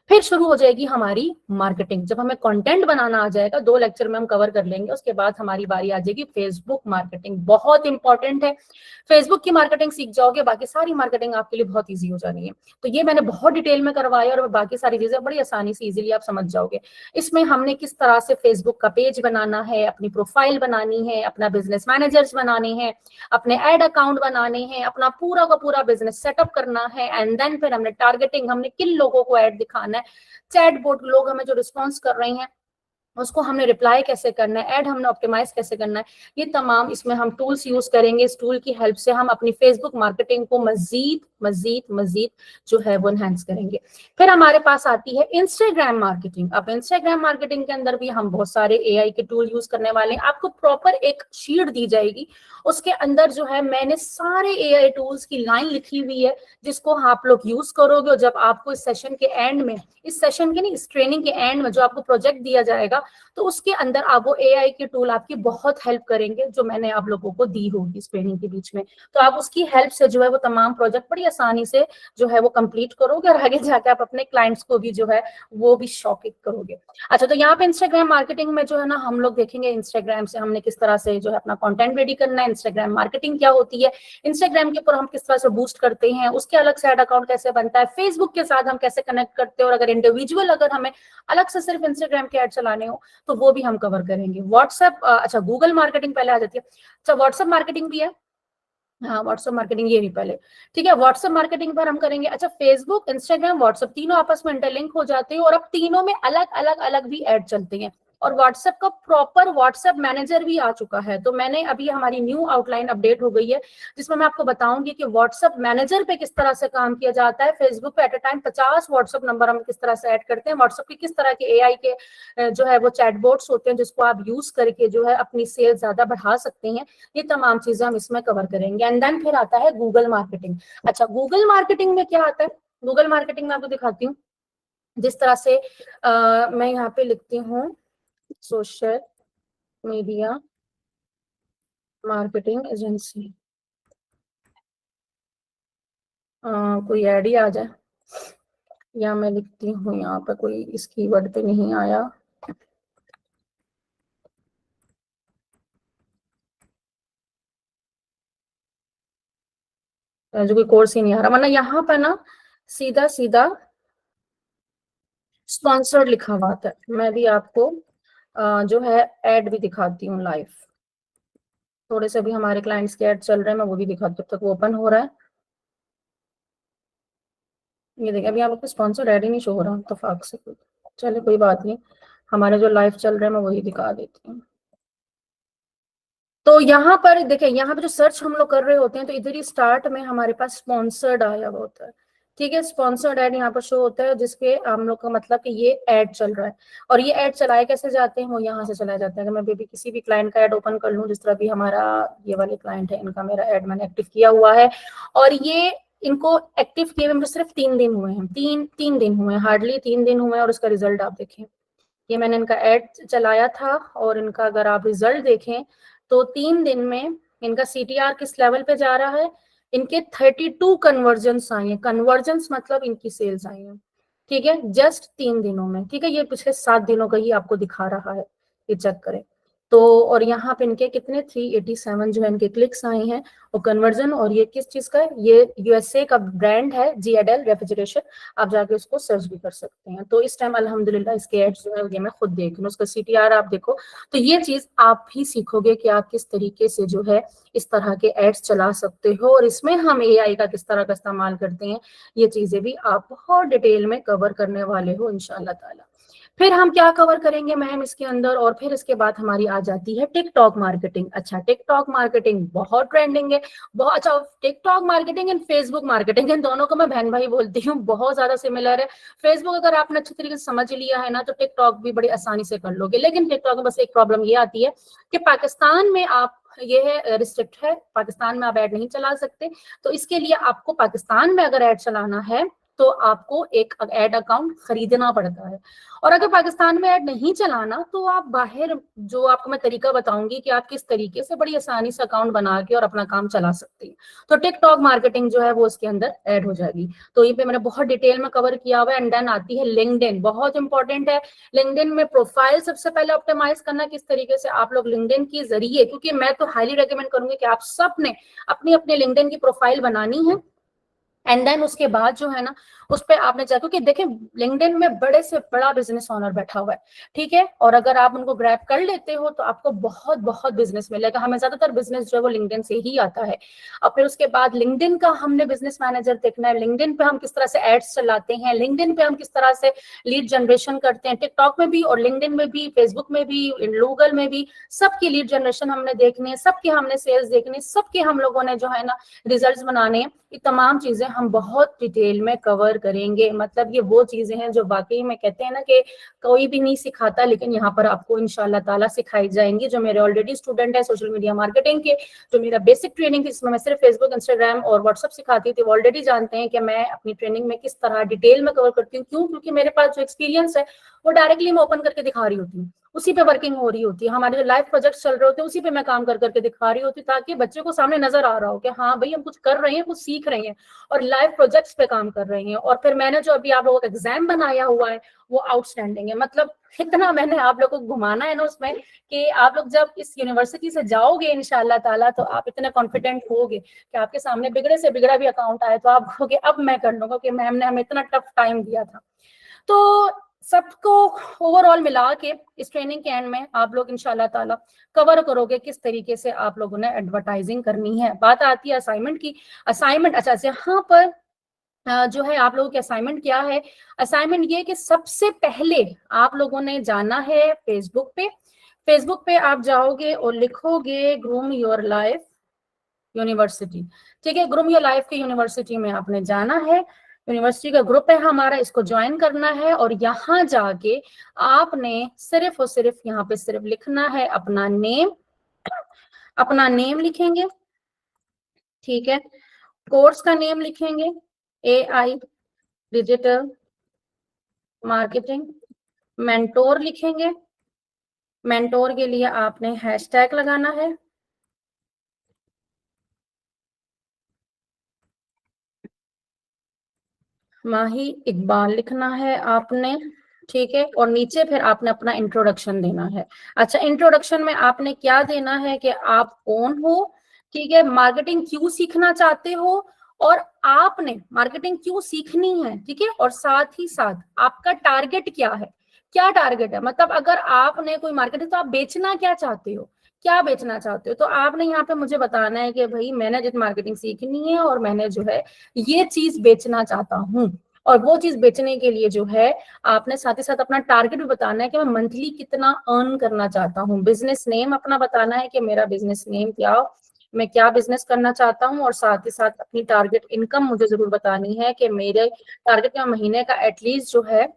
फिर शुरू हो जाएगी हमारी मार्केटिंग। जब हमें कंटेंट बनाना आ जाएगा, 2 लेक्चर में हम कवर कर लेंगे, उसके बाद हमारी बारी आ जाएगी फेसबुक मार्केटिंग। बहुत इंपॉर्टेंट है, फेसबुक की मार्केटिंग सीख जाओगे, बाकी सारी मार्केटिंग आपके लिए बहुत ईजी हो जानी है। तो ये मैंने बहुत डिटेल में करवाया और बाकी सारी चीजें बड़ी आसानी से इजीली आप समझ जाओगे। इसमें हमने किस तरह से फेसबुक का पेज बनाना है, अपनी प्रोफाइल बनानी है, अपना बिजनेस मैनेजर्स बनाने हैं, अपने एड अकाउंट बनाने हैं, अपना पूरा का पूरा बिजनेस सेटअप करना है। एंड देन फिर हमने टारगेटिंग, हमने किन लोगों को एड दिखाना है, चैट बोट लोग हमें जो रिस्पॉन्स कर रहे हैं उसको हमने रिप्लाई कैसे करना है, ऐड हमने ऑप्टिमाइज कैसे करना है, ये तमाम इसमें हम टूल्स यूज करेंगे। इस टूल की हेल्प से हम अपनी फेसबुक मार्केटिंग को मजीद मजीद मजीद जो है वो एनहांस करेंगे। फिर हमारे पास आती है इंस्टाग्राम मार्केटिंग। अब इंस्टाग्राम मार्केटिंग के अंदर भी हम बहुत सारे एआई के टूल यूज करने वाले हैं। आपको प्रॉपर एक शीट दी जाएगी, उसके अंदर जो है मैंने सारे एआई टूल्स की लाइन लिखी हुई है, जिसको आप लोग यूज करोगे। और जब आपको इस सेशन के एंड में, इस सेशन के नहीं, इस ट्रेनिंग के एंड में जो आपको प्रोजेक्ट दिया जाएगा, तो उसके अंदर आप वो एआई के टूल आपकी बहुत हेल्प करेंगे, जो मैंने आप लोगों को दी होगी इस ट्रेनिंग के बीच में। तो आप उसकी हेल्प से जो है वो तमाम प्रोजेक्ट बड़ी आसानी से जो है वो कंप्लीट करोगे, और आगे जाके आप अपने क्लाइंट्स को भी जो है वो भी शॉकिंग करोगे। अच्छा, तो यहाँ पे इंस्टाग्राम मार्केटिंग में जो है ना हम लोग देखेंगे इंस्टाग्राम से हमने किस तरह से जो है अपना कंटेंट रेडी करना है, इंस्टाग्राम मार्केटिंग क्या होती है, इंस्टाग्राम के ऊपर हम किस तरह से बूस्ट करते हैं, उसके अलग से ऐड अकाउंट कैसे बनता है, फेसबुक के साथ हम कैसे कनेक्ट करते हैं, और अगर इंडिविजुअल अगर हमें अलग से सिर्फ इंस्टाग्राम के ऐड चलाने हो तो वो भी हम कवर करेंगे। व्हाट्सएप, अच्छा गूगल मार्केटिंग पहले आ जाती है। अच्छा, व्हाट्सएप मार्केटिंग भी है, हाँ व्हाट्सएप मार्केटिंग ये भी पहले, ठीक है, व्हाट्सएप मार्केटिंग पर हम करेंगे। अच्छा, फेसबुक, इंस्टाग्राम, व्हाट्सएप तीनों आपस में इंटरलिंक हो जाते हैं, और अब तीनों में अलग अलग अलग भी ऐड चलते हैं। और व्हाट्सएप का प्रॉपर व्हाट्सएप मैनेजर भी आ चुका है। तो मैंने अभी हमारी न्यू आउटलाइन अपडेट हो गई है, जिसमें मैं आपको बताऊंगी कि व्हाट्सएप मैनेजर पे किस तरह से काम किया जाता है। फेसबुक पे at a time 50 WhatsApp number हम किस तरह से ऐड करते हैं, व्हाट्सएप की किस तरह के एआई के जो है वो चैटबॉट्स होते हैं जिसको आप यूज करके जो है अपनी सेल ज्यादा बढ़ा सकते हैं, ये तमाम चीजें हम इसमें कवर करेंगे। एंड देन फिर आता है गूगल मार्केटिंग। अच्छा, गूगल मार्केटिंग में क्या आता है, गूगल मार्केटिंग में आपको दिखाती हूँ। जिस तरह से मैं यहाँ पे लिखती हूँ सोशल मीडिया मार्केटिंग एजेंसी, कोई ऐड ही आ जाए, या मैं लिखती हूँ यहाँ पे कोई इस कीवर्ड पे नहीं आया, जो कोई कोर्स ही नहीं आ रहा, वरना यहाँ पे ना सीधा सीधा स्पॉन्सर्ड लिखा हुआ था। मैं भी आपको जो है ऐड भी दिखाती हूँ लाइव, थोड़े से भी हमारे क्लाइंट्स के ऐड चल रहे हैं, मैं वो भी दिखाती हूँ। तक वो ओपन हो रहा है, ये देखिए अभी आपको स्पॉन्सर्ड ऐड ही नहीं शो हो रहा इत्तेफाक से। चलिए कोई बात नहीं, हमारे जो लाइव चल रहे हैं मैं वही दिखा देती हूँ। तो यहाँ पर देखिए, यहाँ पे जो सर्च हम लोग कर रहे होते हैं, तो इधर ही स्टार्ट में हमारे पास स्पॉन्सर्ड आया हुआ होता है, ठीक है, स्पॉन्सर्ड ऐड यहाँ पर शो होता है, जिसके हम लोग का मतलब कि ये ऐड चल रहा है। और ये ऐड चलाए कैसे जाते हैं, वो यहाँ से चलाया जाता है। अगर मैं भी किसी भी क्लाइंट का ऐड ओपन कर लूँ, जिस तरह भी हमारा ये वाले क्लाइंट है, इनका मेरा ऐड मैंने एक्टिव किया हुआ है, और ये इनको एक्टिव किए हुए मुझे सिर्फ 3 दिन हुए हैं, तीन दिन हुए हैं, हार्डली 3 दिन हुए हैं, और उसका रिजल्ट आप देखें। ये मैंने इनका ऐड चलाया था, और इनका अगर आप रिजल्ट देखें तो 3 दिन में इनका सीटीआर किस लेवल पे जा रहा है, इनके 32 कन्वर्जन्स आए हैं। कन्वर्जन्स मतलब इनकी सेल्स आई हैं, ठीक है, जस्ट 3 दिनों में, ठीक है। ये पिछले 7 दिनों का ही आपको दिखा रहा है, ये चेक करें तो। और यहाँ पे इनके कितने 387 जो है इनके क्लिक्स आए हैं, और कन्वर्जन। और ये किस चीज का है, ये यूएसए का ब्रांड है, जीएडएल रेफ्रिजरेशन, आप जाके उसको सर्च भी कर सकते हैं। तो इस टाइम अल्हम्दुलिल्लाह इसके एड्स जो है ये मैं खुद देख रही हूँ, उसका सीटीआर आप देखो, तो ये चीज आप भी सीखोगे कि आप किस तरीके से जो है इस तरह के एड्स चला सकते हो, और इसमें हम एआई का किस तरह का इस्तेमाल करते हैं, ये चीजें भी आप बहुत डिटेल में कवर करने वाले हो इंशाल्लाह ताला। फिर हम क्या कवर करेंगे मैम इसके अंदर, और फिर इसके बाद हमारी आ जाती है टिकटॉक मार्केटिंग। अच्छा, टिकटॉक मार्केटिंग बहुत ट्रेंडिंग है, बहुत अच्छा। TikTok marketing and Facebook marketing, इन दोनों को मैं बहन भाई बोलती हूँ, बहुत ज्यादा सिमिलर है। फेसबुक अगर आपने अच्छी तरीके से समझ लिया है ना, तो टिकटॉक भी बड़ी आसानी से कर लोगे। लेकिन टिकटॉक में बस एक प्रॉब्लम ये आती है कि पाकिस्तान में आप, ये है रिस्ट्रिक्ट है, पाकिस्तान में आप ऐड नहीं चला सकते। तो इसके लिए आपको पाकिस्तान में अगर ऐड चलाना है तो आपको एक ऐड अकाउंट खरीदना पड़ता है। और अगर पाकिस्तान में ऐड नहीं चलाना, तो आप बाहर, जो आपको मैं तरीका बताऊंगी कि आप किस तरीके से बड़ी आसानी से अकाउंट बना के और अपना काम चला सकते हैं। तो टिकटॉक मार्केटिंग जो है वो उसके अंदर ऐड हो जाएगी। तो ये पे मैंने बहुत डिटेल में कवर किया हुआ है। एंड देन आती है लिंक्डइन, बहुत इंपॉर्टेंट है। लिंक्डइन में प्रोफाइल सबसे पहले ऑप्टिमाइज करना, किस तरीके से आप लोग लिंक्डइन के जरिए, क्योंकि मैं तो हाईली रेकमेंड करूंगी कि आप सब ने अपनी अपनी लिंक्डइन की प्रोफाइल बनानी है, एंड देन उसके बाद जो है ना उस पर आपने जा, क्योंकि देखें लिंक्डइन में बड़े से बड़ा बिजनेस ओनर बैठा हुआ है, ठीक है, और अगर आप उनको ग्रैब कर लेते हो तो आपको बहुत बहुत बिजनेस मिलेगा। हमें ज्यादातर बिजनेस जो है वो लिंक्डइन से ही आता है। और फिर उसके बाद लिंक्डइन का हमने बिजनेस मैनेजर देखना है, लिंक्डइन पे हम किस तरह से एड्स चलाते हैं, लिंक्डइन पे हम किस तरह से लीड जनरेशन करते हैं, टिकटॉक में भी और लिंक्डइन में भी, फेसबुक में भी, गूगल में भी, सबकी लीड जनरेशन हमने देखनी है, सबके हमने सेल्स देखने, सबके हम लोगों ने जो है ना रिजल्ट्स बनाने, ये तमाम चीजें हम बहुत डिटेल में कवर करेंगे। मतलब ये वो चीजें हैं जो वाकई में कहते हैं ना कि कोई भी नहीं सिखाता, लेकिन यहाँ पर आपको इंशाल्लाह ताला सिखाई जाएंगी। जो मेरे ऑलरेडी स्टूडेंट है सोशल मीडिया मार्केटिंग के, जो मेरा बेसिक ट्रेनिंग थी जिसमें मैं सिर्फ फेसबुक, इंस्टाग्राम और व्हाट्सएप सिखाती थी, वो ऑलरेडी जानते हैं कि मैं अपनी ट्रेनिंग में किस तरह डिटेल में कवर करती हूँ। क्यों? क्योंकि मेरे पास जो एक्सपीरियंस है वो डायरेक्टली मैं ओपन करके दिखा रही होती हूँ, उसी पे वर्किंग हो रही होती है, हमारे जो लाइव प्रोजेक्ट चल रहे होते हैं उसी पे मैं काम कर करके दिखा रही होती, ताकि बच्चे को सामने नजर आ रहा हो कि हाँ भाई हम कुछ कर रहे हैं, कुछ सीख रहे हैं और लाइव प्रोजेक्ट्स पे काम कर रहे हैं। और फिर मैंने जो अभी आप लोगों का एग्जाम बनाया हुआ है वो आउटस्टैंडिंग है। मतलब इतना मैंने आप लोगों को घुमाना है ना उसमें कि आप लोग जब इस यूनिवर्सिटी से जाओगे इंशाल्लाह ताला तो आप इतने कॉन्फिडेंट होगे कि आपके सामने बिगड़े से बिगड़ा भी अकाउंट आए तो आप कहोगे अब मैं कर लूंगा, कि मैम ने हमें इतना टफ टाइम दिया था। तो सबको ओवरऑल मिला के इस ट्रेनिंग के एंड में आप लोग इंशाल्लाह ताला कवर करोगे किस तरीके से आप लोगों ने एडवर्टाइजिंग करनी है। बात आती है असाइनमेंट की। असाइनमेंट अच्छा यहाँ पर जो है आप लोगों की असाइनमेंट क्या है? असाइनमेंट ये कि सबसे पहले आप लोगों ने जाना है फेसबुक पे। फेसबुक पे आप जाओगे और लिखोगे ग्रूम योर लाइफ यूनिवर्सिटी, ठीक है। ग्रूम योर लाइफ की यूनिवर्सिटी में आपने जाना है, यूनिवर्सिटी का ग्रुप है हमारा, इसको ज्वाइन करना है और यहाँ जाके आपने सिर्फ और सिर्फ यहाँ पे सिर्फ लिखना है अपना नेम, अपना नेम लिखेंगे, ठीक है। कोर्स का नेम लिखेंगे AI डिजिटल मार्केटिंग, मेंटोर लिखेंगे, मेंटोर के लिए आपने हैशटैग लगाना है, माही इकबाल लिखना है आपने, ठीक है। और नीचे फिर आपने अपना इंट्रोडक्शन देना है। अच्छा इंट्रोडक्शन में आपने क्या देना है कि आप कौन हो, ठीक है, मार्केटिंग क्यों सीखना चाहते हो और आपने मार्केटिंग क्यों सीखनी है, ठीक है, और साथ ही साथ आपका टारगेट क्या है, क्या टारगेट है। मतलब अगर आपने कोई मार्केटिंग तो आप बेचना क्या चाहते हो, क्या बेचना चाहते हो, तो आपने यहाँ पे मुझे बताना है कि भाई मैंने जित मार्केटिंग सीखनी है और मैंने जो है ये चीज बेचना चाहता हूँ। और वो चीज बेचने के लिए जो है आपने साथ ही साथ अपना टारगेट भी बताना है कि मैं मंथली कितना अर्न करना चाहता हूँ। बिजनेस नेम अपना बताना है कि मेरा बिजनेस नेम क्या, मैं क्या बिजनेस करना चाहता हूँ, और साथ ही साथ अपनी टारगेट इनकम मुझे जरूर बतानी है कि मेरे टारगेट का महीने का एटलीस्ट जो है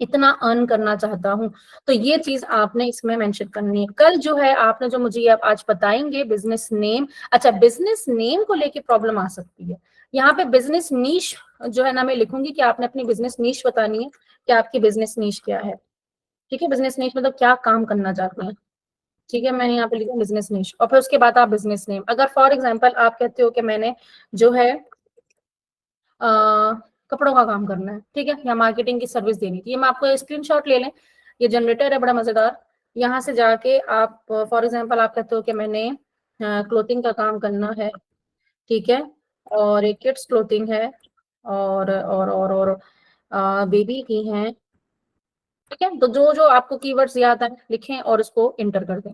इतना अर्न करना चाहता हूँ। तो ये चीज आपने इसमें मेंशन करनी है। कल जो है आपने जो मुझे आप आज बताएंगे बिजनेस नेम, अच्छा बिजनेस नेम को लेके प्रॉब्लम आ सकती है। यहाँ पे बिजनेस नीश जो है ना मैं लिखूंगी कि आपने अपनी बिजनेस नीश बतानी है कि आपकी बिजनेस नीश क्या है, ठीक है। बिजनेस नीश मतलब क्या काम करना चाहते हैं, ठीक है। मैंने यहाँ पे लिखा बिजनेस नीश और फिर उसके बाद आप बिजनेस नेम। अगर फॉर एग्जाम्पल आप कहते हो कि मैंने जो है कपड़ों का काम करना है, ठीक है, या मार्केटिंग की सर्विस देनी थी, ये मैं आपको स्क्रीनशॉट ले लें, ये जनरेटर है बड़ा मजेदार। यहाँ से जाके आप फॉर एग्जांपल आप कहते हो कि मैंने क्लोथिंग का काम करना है, ठीक है, और एक किड्स क्लोथिंग है और बेबी की है, ठीक है। तो जो जो आपको कीवर्ड्स याद है लिखें और उसको इंटर कर दें,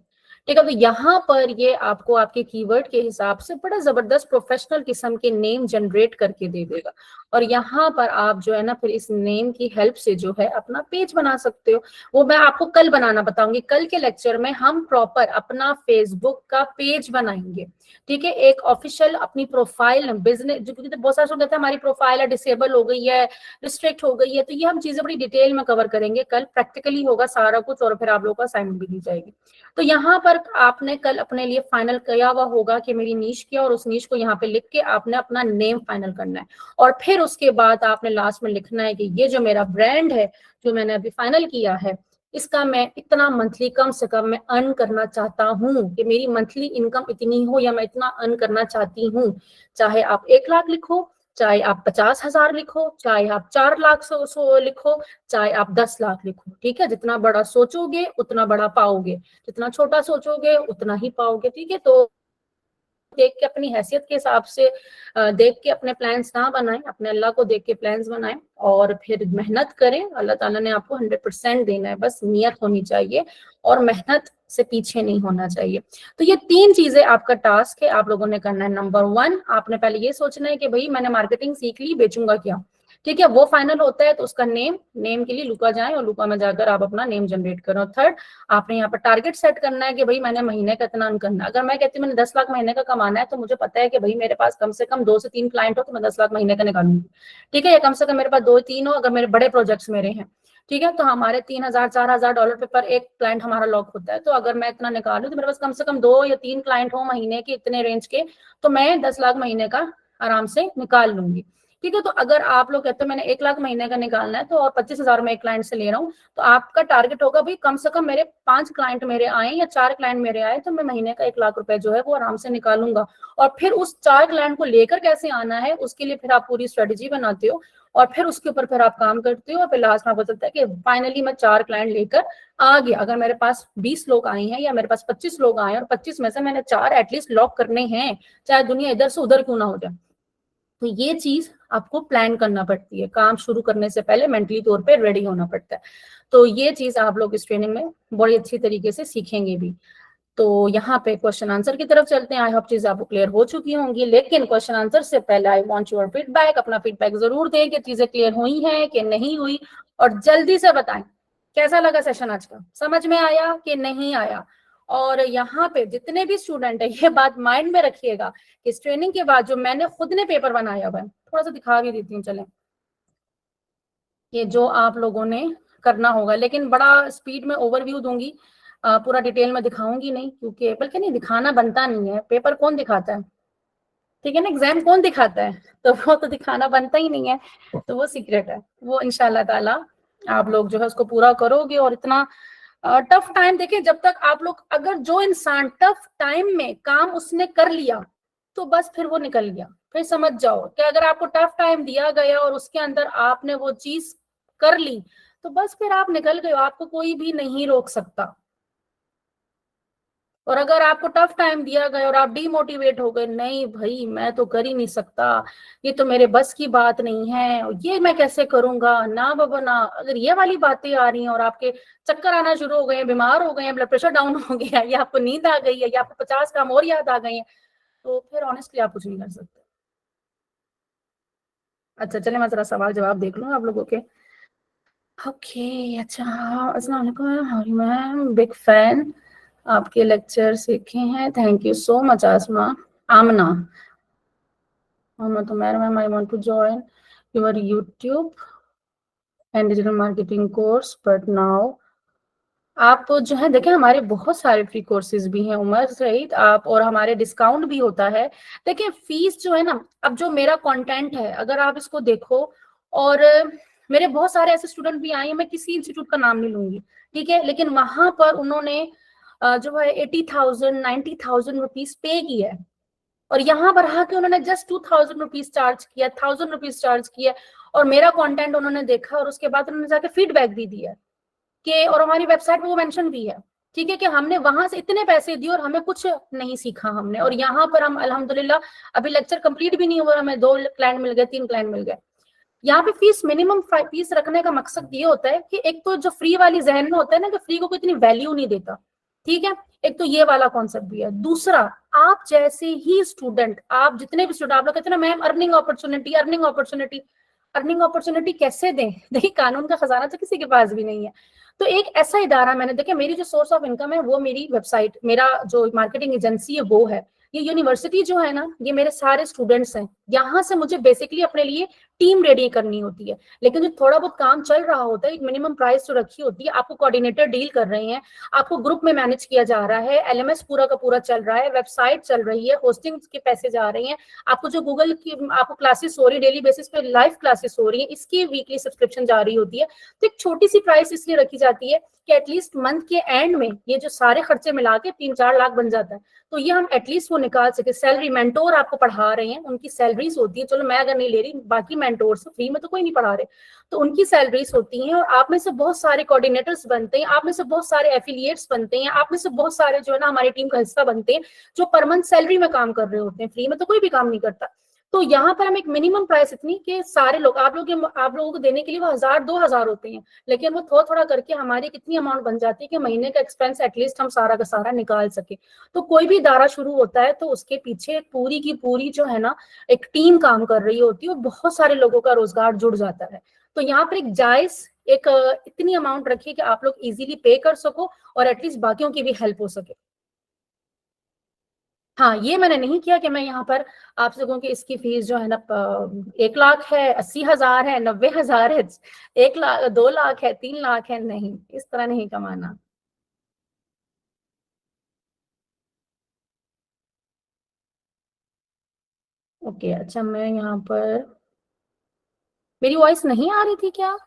ठीक है। तो यहाँ पर ये आपको आपके कीवर्ड के हिसाब से बड़ा जबरदस्त प्रोफेशनल किस्म के नेम जनरेट करके दे देगा। और यहाँ पर आप जो है ना फिर इस नेम की हेल्प से जो है अपना पेज बना सकते हो। वो मैं आपको कल बनाना बताऊंगी, कल के लेक्चर में हम प्रॉपर अपना फेसबुक का पेज बनाएंगे, ठीक है। एक ऑफिशियल अपनी प्रोफाइल बिजनेस, जो क्योंकि बहुत सारे लोग कहते हैं हमारी प्रोफाइल है डिसेबल हो गई है, रिस्ट्रिक्ट हो गई है, तो ये हम चीजें बड़ी डिटेल में कवर करेंगे कल, प्रैक्टिकली होगा सारा कुछ और फिर आप लोगों को असाइनमेंट भी दी जाएगी। तो यहाँ पर आपने कल अपने लिए फाइनल किया हुआ होगा कि मेरी नीश क्या, और उस नीश को यहाँ पे लिख के आपने अपना नेम फाइनल करना है। और फिर उसके बाद आपने लास्ट में लिखना है कि ये जो मेरा ब्रांड है जो मैंने अभी फाइनल किया है, इसका मैं इतना मंथली कम से कम मैं अर्न करना चाहता हूँ, कि मेरी मंथली इनकम इतनी हो या मैं इतना अर्न करना चाहती हूँ। चाहे आप 1 लाख लिखो, चाहे आप 50,000 लिखो, चाहे आप 4 लाख लिखो, चाहे आप 10 लाख लिखो, ठीक है। जितना बड़ा सोचोगे उतना बड़ा पाओगे, जितना छोटा सोचोगे उतना ही पाओगे, ठीक है। तो देख के, अपनी हैसियत के हिसाब से देख के अपने प्लान्स ना बनाएं, अपने अल्लाह को देख के प्लान्स बनाएं और फिर मेहनत करें। अल्लाह ताला ने आपको 100% देना है, बस नियत होनी चाहिए और मेहनत से पीछे नहीं होना चाहिए। तो ये 3 चीजें आपका टास्क है, आप लोगों ने करना है। नंबर 1, आपने पहले ये सोचना है कि भाई मैंने मार्केटिंग सीख ली, बेचूंगा क्या, ठीक है। वो फाइनल होता है तो उसका नेम के लिए लुका जाए और लुका में जाकर आप अपना नेम जनरेट करो। थर्ड, आपने यहाँ पर टारगेट सेट करना है कि भाई मैंने महीने का इतना अर्न करना है। अगर मैं कहती हूँ मैंने 10 लाख महीने का कमाना है, तो मुझे पता है कि भाई मेरे पास कम से कम 2 से 3 क्लाइंट हो तो मैं 10 लाख महीने का निकालूंगी, ठीक है। या कम से कम मेरे पास 2-3 हो, अगर मेरे बड़े प्रोजेक्ट्स मेरे हैं, ठीक है। तो हमारे $3000-4000 पे पर एक क्लाइंट हमारा लॉक होता है। तो अगर मैं इतना निकालूं तो मेरे पास कम से कम 2 या 3 क्लाइंट हो महीने के इतने रेंज के, तो मैं 10 लाख महीने का आराम से निकाल लूंगी, ठीक है। तो अगर आप लोग कहते हो मैंने 1 लाख महीने का निकालना है तो और 25,000 में एक क्लाइंट से ले रहा हूँ, तो आपका टारगेट होगा भाई कम से कम मेरे 5 क्लाइंट मेरे आए या 4 क्लाइंट मेरे आए तो मैं महीने का 1 लाख रुपए जो है वो आराम से निकालूंगा। और फिर उस 4 क्लाइंट को लेकर कैसे आना है उसके लिए फिर आप पूरी स्ट्रेटेजी बनाते हो और फिर उसके ऊपर फिर आप काम करते हो और फिर लास्ट में आपको चलता है कि फाइनली मैं 4 क्लाइंट लेकर आ गया। अगर मेरे पास 20 लोग आए हैं या मेरे पास 25 लोग आए और 25 में से मैंने 4 एटलीस्ट लॉक करने हैं, चाहे दुनिया इधर से उधर क्यों ना हो जाए। तो ये चीज आपको प्लान करना पड़ती है, काम शुरू करने से पहले मेंटली तौर पे रेडी होना पड़ता है। तो ये चीज आप लोग इस ट्रेनिंग में बड़ी अच्छी तरीके से सीखेंगे भी। तो यहाँ पे क्वेश्चन आंसर की तरफ चलते हैं। आई होप चीज आपको क्लियर हो चुकी होंगी, लेकिन क्वेश्चन आंसर से पहले आई वांट योर फीडबैक। अपना फीडबैक जरूर दें कि चीजें क्लियर हुई हैं कि नहीं हुई, और जल्दी से बताएं कैसा लगा सेशन आज का, समझ में आया कि नहीं आया। और यहाँ पे जितने भी स्टूडेंट है ये बात माइंड में रखिएगा कि इस ट्रेनिंग के बाद जो मैंने खुद ने पेपर बनाया हुआ है, थोड़ा सा दिखा भी देती हूँ, चलें, ये जो आप लोगों ने करना होगा, लेकिन बड़ा स्पीड में ओवरव्यू दूंगी, पूरा डिटेल में दिखाऊंगी नहीं, क्योंकि बल्कि नहीं दिखाना बनता नहीं है, पेपर कौन दिखाता है, ठीक है ना, एग्जाम कौन दिखाता है, तो वो तो दिखाना बनता ही नहीं है, तो वो सीक्रेट है। वो इंशाल्लाह ताला आप लोग जो है उसको पूरा करोगे। और इतना टफ टाइम, देखिए जब तक आप लोग, अगर जो इंसान टफ टाइम में काम उसने कर लिया तो बस फिर वो निकल गया। फिर समझ जाओ कि अगर आपको टफ टाइम दिया गया और उसके अंदर आपने वो चीज कर ली तो बस फिर आप निकल गए, आपको कोई भी नहीं रोक सकता। और अगर आपको टफ टाइम दिया गया और आप डीमोटिवेट हो गए, नहीं भाई मैं तो कर ही नहीं सकता, ये तो मेरे बस की बात नहीं है, ये मैं कैसे करूंगा, ना बाबा ना, अगर ये वाली बातें आ रही हैं और आपके चक्कर आना शुरू हो गए, बीमार हो गए हैं, ब्लड प्रेशर डाउन हो गया, या आपको नींद आ गई है, या आपको 50 काम और याद आ गए हैं, तो फिर ऑनेस्टली आप कुछ नहीं कर सकते। अच्छा चले मैं जरा सवाल जवाब देख लूँ आप लोगों के। ओके अच्छा, अस्सलाम वालेकुम मैम, बिग फैन, आपके लेक्चर सीखे हैं, thank you so much Asma Amna तो ma'am I want to join your YouTube and digital marketing course but now. आप जो है देखें हमारे बहुत सारे फ्री कोर्सेज भी हैं उमर, राइट आप, और हमारे डिस्काउंट भी होता है। देखिए फीस जो है ना, अब जो मेरा कंटेंट है अगर आप इसको देखो, और मेरे बहुत सारे ऐसे स्टूडेंट भी आए हैं, मैं किसी इंस्टीट्यूट का नाम नहीं लूंगी, ठीक है, लेकिन वहां पर उन्होंने जो है 80,000-90,000 रुपीज पे किया है, और यहाँ पर आके उन्होंने जस्ट 2,000 रुपीज चार्ज किया, 1,000 रुपीज चार्ज किया, और मेरा कंटेंट उन्होंने देखा और उसके बाद उन्होंने जाके फीडबैक भी दिया कि, और हमारी वेबसाइट पे वो मेंशन भी है, ठीक है, कि हमने वहां से इतने पैसे दिए और हमें कुछ नहीं सीखा हमने, और यहाँ पर हम अल्हम्दुलिल्लाह अभी लेक्चर कंप्लीट भी नहीं हुआ, हमें 2 क्लाइंट मिल गए, 3 क्लाइंट मिल गए। यहाँ पे फीस मिनिमम फीस रखने का मकसद ये होता है कि एक तो जो फ्री वाली जहन में होता है ना कि फ्री को कोई इतनी वैल्यू नहीं देता, ठीक है, एक तो ये वाला कॉन्सेप्ट भी है। दूसरा, आप जैसे ही स्टूडेंट, आप जितने भी स्टूडेंट, आप लोग कहते हैं ना ma'am earning opportunity, earning opportunity, earning opportunity कैसे दें, देखिए कानून का खजाना तो किसी के पास भी नहीं है। तो एक ऐसा इदारा मैंने देखा, मेरी जो सोर्स ऑफ इनकम है वो मेरी वेबसाइट, मेरा जो मार्केटिंग एजेंसी है वो है। ये यूनिवर्सिटी जो है ना, ये मेरे सारे स्टूडेंट्स हैं, यहाँ से मुझे बेसिकली अपने लिए टीम रेडी करनी होती है, लेकिन जो थोड़ा बहुत काम चल रहा होता है, एक मिनिमम प्राइस जो रखी होती है, आपको कोऑर्डिनेटर डील कर रहे हैं, आपको ग्रुप में मैनेज किया जा रहा है, एलएमएस पूरा का पूरा चल रहा है, वेबसाइट चल रही है, होस्टिंग के पैसे जा रहे हैं, आपको जो गूगल की आपको क्लासेस हो रही है, डेली बेसिस पे लाइव क्लासेस हो रही है, इसकी वीकली सब्सक्रिप्शन जा रही होती है। तो एक छोटी सी प्राइस इसलिए रखी जाती है कि एटलीस्ट मंथ के एंड में ये जो सारे खर्चे मिला के 3-4 लाख बन जाता है, तो ये हम एटलीस्ट वो निकाल सके। सैलरी मेंटोर आपको पढ़ा रहे हैं, उनकी सैलरी सैलरीज होती है, चलो मैं अगर नहीं ले रही, बाकी मेंटोर्स फ्री में तो कोई नहीं पढ़ा रहे, तो उनकी सैलरीज होती हैं, और आप में से बहुत सारे कोऑर्डिनेटर्स बनते हैं, आप में से बहुत सारे एफिलिएट्स बनते हैं, आप में से बहुत सारे जो है ना हमारी टीम का हिस्सा बनते हैं, जो पर मंथ सैलरी में काम कर रहे होते हैं, फ्री में तो कोई भी काम नहीं करता। तो यहाँ पर हम एक मिनिमम प्राइस इतनी कि सारे लोग, आप लोगों को देने के लिए वो 1000-2000 होते हैं, लेकिन वो थोड़ा थोड़ा करके हमारी कितनी अमाउंट बन जाती है कि महीने का एक्सपेंस एटलीस्ट हम सारा का सारा निकाल सके। तो कोई भी इदारा शुरू होता है तो उसके पीछे पूरी की पूरी जो है ना एक टीम काम कर रही होती है, और बहुत सारे लोगों का रोजगार जुड़ जाता है। तो यहाँ पर एक जायज एक इतनी अमाउंट रखिए कि आप लोग इजीली पे कर सको और एटलीस्ट बाकियों की भी हेल्प हो सके। हाँ, ये मैंने नहीं किया कि मैं यहाँ पर आपसे कहूँ कि इसकी फीस जो है ना 1 लाख है, 80,000 है, 90,000 है, 1 लाख, 2 लाख है, 3 लाख है, नहीं, इस तरह नहीं कमाना। ओके, अच्छा मैं यहाँ पर, मेरी वॉइस नहीं आ रही थी क्या?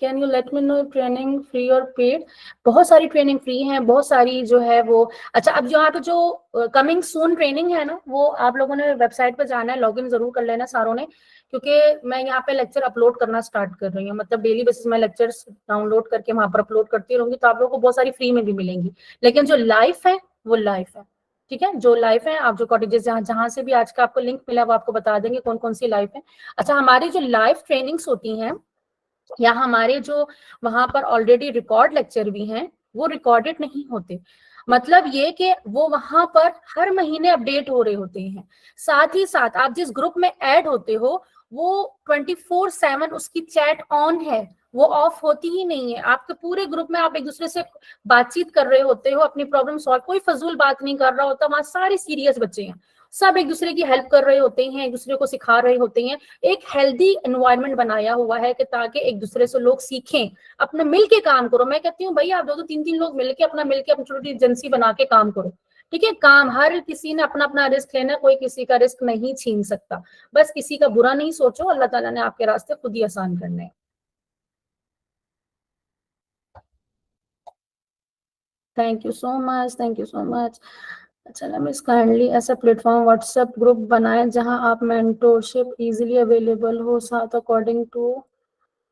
Can you let me know training free और पेड? बहुत सारी ट्रेनिंग फ्री है, बहुत सारी जो है वो, अच्छा अब यहाँ पे जो कमिंग सून ट्रेनिंग है ना, वो आप लोगों ने वेबसाइट पे जाना है, लॉगिन जरूर कर लेना सारों ने, क्योंकि मैं यहाँ पे लेक्चर अपलोड करना स्टार्ट कर रही हूँ, मतलब डेली बेसिस में लेक्चर्स डाउनलोड करके वहां पर अपलोड करती रहूंगी, तो आप लोगों को बहुत सारी फ्री में भी मिलेंगी, लेकिन जो लाइफ है वो लाइफ है, ठीक है? जो लाइफ है, आप जो कॉटेजेस जहाँ जहाँ से भी आज का आपको लिंक मिला वो आपको बता देंगे कौन कौन सी लाइफ है। अच्छा, हमारी जो लाइव ट्रेनिंग्स होती हैं या हमारे जो वहां पर ऑलरेडी रिकॉर्ड लेक्चर भी हैं, वो रिकॉर्डेड नहीं होते, मतलब ये कि वो वहां पर हर महीने अपडेट हो रहे होते हैं। साथ ही साथ आप जिस ग्रुप में ऐड होते हो वो 24/7 उसकी चैट ऑन है, वो ऑफ होती ही नहीं है। आपके पूरे ग्रुप में आप एक दूसरे से बातचीत कर रहे होते हो, अपनी प्रॉब्लम सॉल्व, कोई फजूल बात नहीं कर रहा होता, वहां सारे सीरियस बच्चे हैं, सब एक दूसरे की हेल्प कर रहे होते हैं, एक दूसरे को सिखा रहे होते हैं। एक हेल्दी एनवायरनमेंट बनाया हुआ है कि ताकि एक दूसरे से लोग सीखें, अपने मिल के काम करो। मैं कहती हूँ भाई आप 2-2 3-3 लोग मिलके अपनी छोटी एजेंसी बना के काम करो, ठीक है? काम हर किसी ने अपना अपना रिस्क लेना, कोई किसी का रिस्क नहीं छीन सकता, बस किसी का बुरा नहीं सोचो, अल्लाह ताला ने आपके रास्ते खुद ही आसान करने हैं। Thank you so much, thank you so much. अच्छा, मिस काइंडली ऐसा प्लेटफॉर्म व्हाट्सएप ग्रुप बनाएं जहां आप मेंटोरशिप इजीली अवेलेबल हो, साथ अकॉर्डिंग टू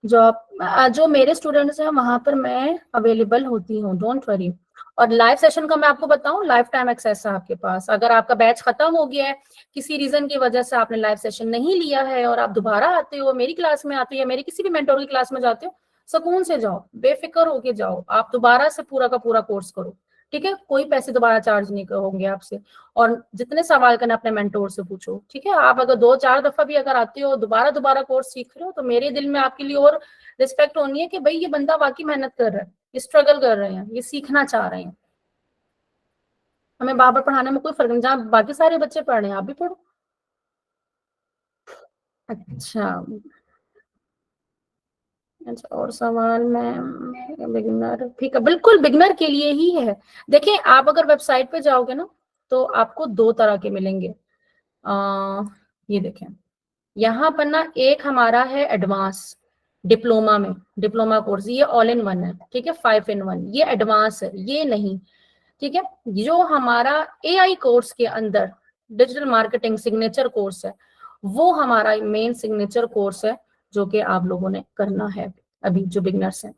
जो आप जो मेरे स्टूडेंट्स हैं वहां पर मैं अवेलेबल होती हूँ, डोंट वरी। और लाइव सेशन का मैं आपको बताऊं, लाइफ टाइम एक्सेस है आपके पास। अगर आपका बैच खत्म हो गया है, किसी रीजन की वजह से आपने लाइव सेशन नहीं लिया है और आप दोबारा आते हो, मेरी क्लास में आते हो या मेरी किसी भी मेंटोर की क्लास में जाते हो, सुकून से जाओ, बेफिक्र होके जाओ, आप दोबारा से पूरा का पूरा कोर्स करो, ठीक है? कोई पैसे दोबारा चार्ज नहीं होंगे आपसे, और जितने सवाल करना अपने मेंटोर से पूछो, ठीक है? आप अगर 2-4 दफा भी अगर आते हो, दोबारा दोबारा कोर्स सीख रहे हो, तो मेरे दिल में आपके लिए और रिस्पेक्ट होनी है कि भाई ये बंदा वाकई मेहनत कर रहा है, ये स्ट्रगल कर रहे हैं, ये सीखना चाह रहे हैं। हमें बार बार पढ़ाने में कोई फर्क नहीं, जहाँ बाकी सारे बच्चे पढ़ रहे हैं आप भी पढ़ो। अच्छा, अच्छा और सवाल मैम, बिगिनर, ठीक है, बिल्कुल बिगिनर के लिए ही है। देखिए आप अगर वेबसाइट पे जाओगे ना तो आपको 2 तरह के मिलेंगे। ये देखें, यहाँ पर ना एक हमारा है एडवांस, डिप्लोमा में, डिप्लोमा कोर्स, ये ऑल इन वन है, ठीक है, 5 in 1, ये एडवांस है, ये नहीं, ठीक है? जो हमारा एआई कोर्स के अंदर डिजिटल मार्केटिंग सिग्नेचर कोर्स है, वो हमारा मेन सिग्नेचर कोर्स है, जो कि आप लोगों ने करना है। अभी जो बिगनर्स हैं,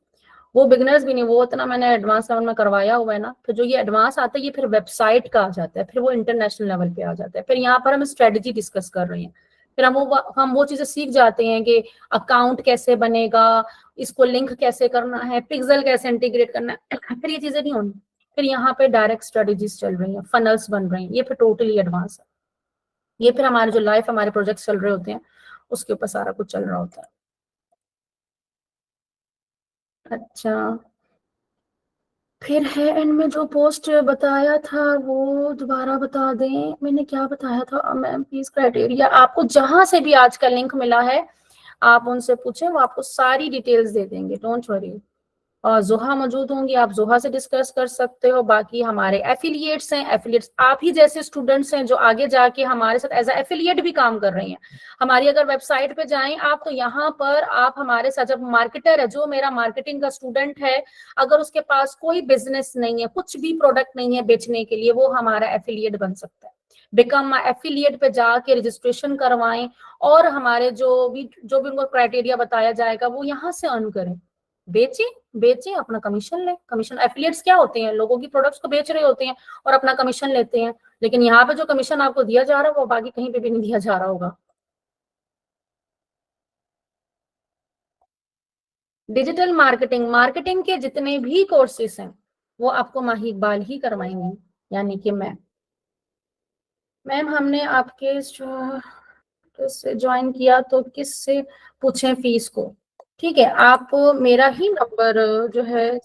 वो बिगनर्स भी नहीं, वो इतना मैंने एडवांस लेवल में करवाया हुआ है ना, फिर जो ये एडवांस आता है ये फिर वेबसाइट का आ जाता है, फिर वो इंटरनेशनल लेवल पे आ जाता है, फिर यहाँ पर हम स्ट्रेटेजी डिस्कस कर रहे हैं, फिर हम वो चीजें सीख जाते हैं कि अकाउंट कैसे बनेगा, इसको लिंक कैसे करना है, पिक्सल कैसे इंटीग्रेट करना है, फिर ये चीजें नहीं होनी, फिर यहाँ पे डायरेक्ट स्ट्रेटेजीज चल रही हैं, फनल्स बन रहे हैं, ये फिर टोटली एडवांस है। ये फिर हमारे जो लाइफ हमारे प्रोजेक्ट्स चल रहे होते हैं उसके ऊपर सारा कुछ चल रहा होता है। अच्छा, फिर है एंड में जो पोस्ट बताया था वो दोबारा बता दें, मैंने क्या बताया था मैम? प्लीज क्राइटेरिया, आपको जहां से भी आज का लिंक मिला है आप उनसे पूछें, वो आपको सारी डिटेल्स दे देंगे, डोंट वरी। और जोहा मौजूद होंगी, आप जोहा से डिस्कस कर सकते हो। बाकी हमारे एफिलिएट्स हैं, एफिलिएट्स आप ही जैसे स्टूडेंट्स हैं जो आगे जाके हमारे साथ एज एफिलिएट भी काम कर रहे हैं। हमारी अगर वेबसाइट पे जाएं आप, तो यहाँ पर आप हमारे साथ, जब मार्केटर है, जो मेरा मार्केटिंग का स्टूडेंट है, अगर उसके पास कोई बिजनेस नहीं है, कुछ भी प्रोडक्ट नहीं है बेचने के लिए, वो हमारा एफिलिएट बन सकता है। बिकम एफिलिएट पे जाके रजिस्ट्रेशन करवाएं और हमारे जो भी उनको क्राइटेरिया बताया जाएगा वो यहाँ से अर्न करें। बेचे अपना कमीशन ले। कमीशन एफिलिएट्स क्या होते हैं, लोगों की प्रोडक्ट्स को बेच रहे होते हैं और अपना कमीशन लेते हैं, लेकिन यहाँ पे जो कमीशन आपको दिया जा रहा है वो बाकी कहीं पे भी नहीं दिया जा रहा होगा। डिजिटल मार्केटिंग के जितने भी कोर्सेस हैं वो आपको माही इकबाल ही करवाएंगे, यानी कि मैम हमने आपके से ज्वाइन किया तो किससे पूछें फीस को। ठीक है, आप मेरा ही नंबर जो है,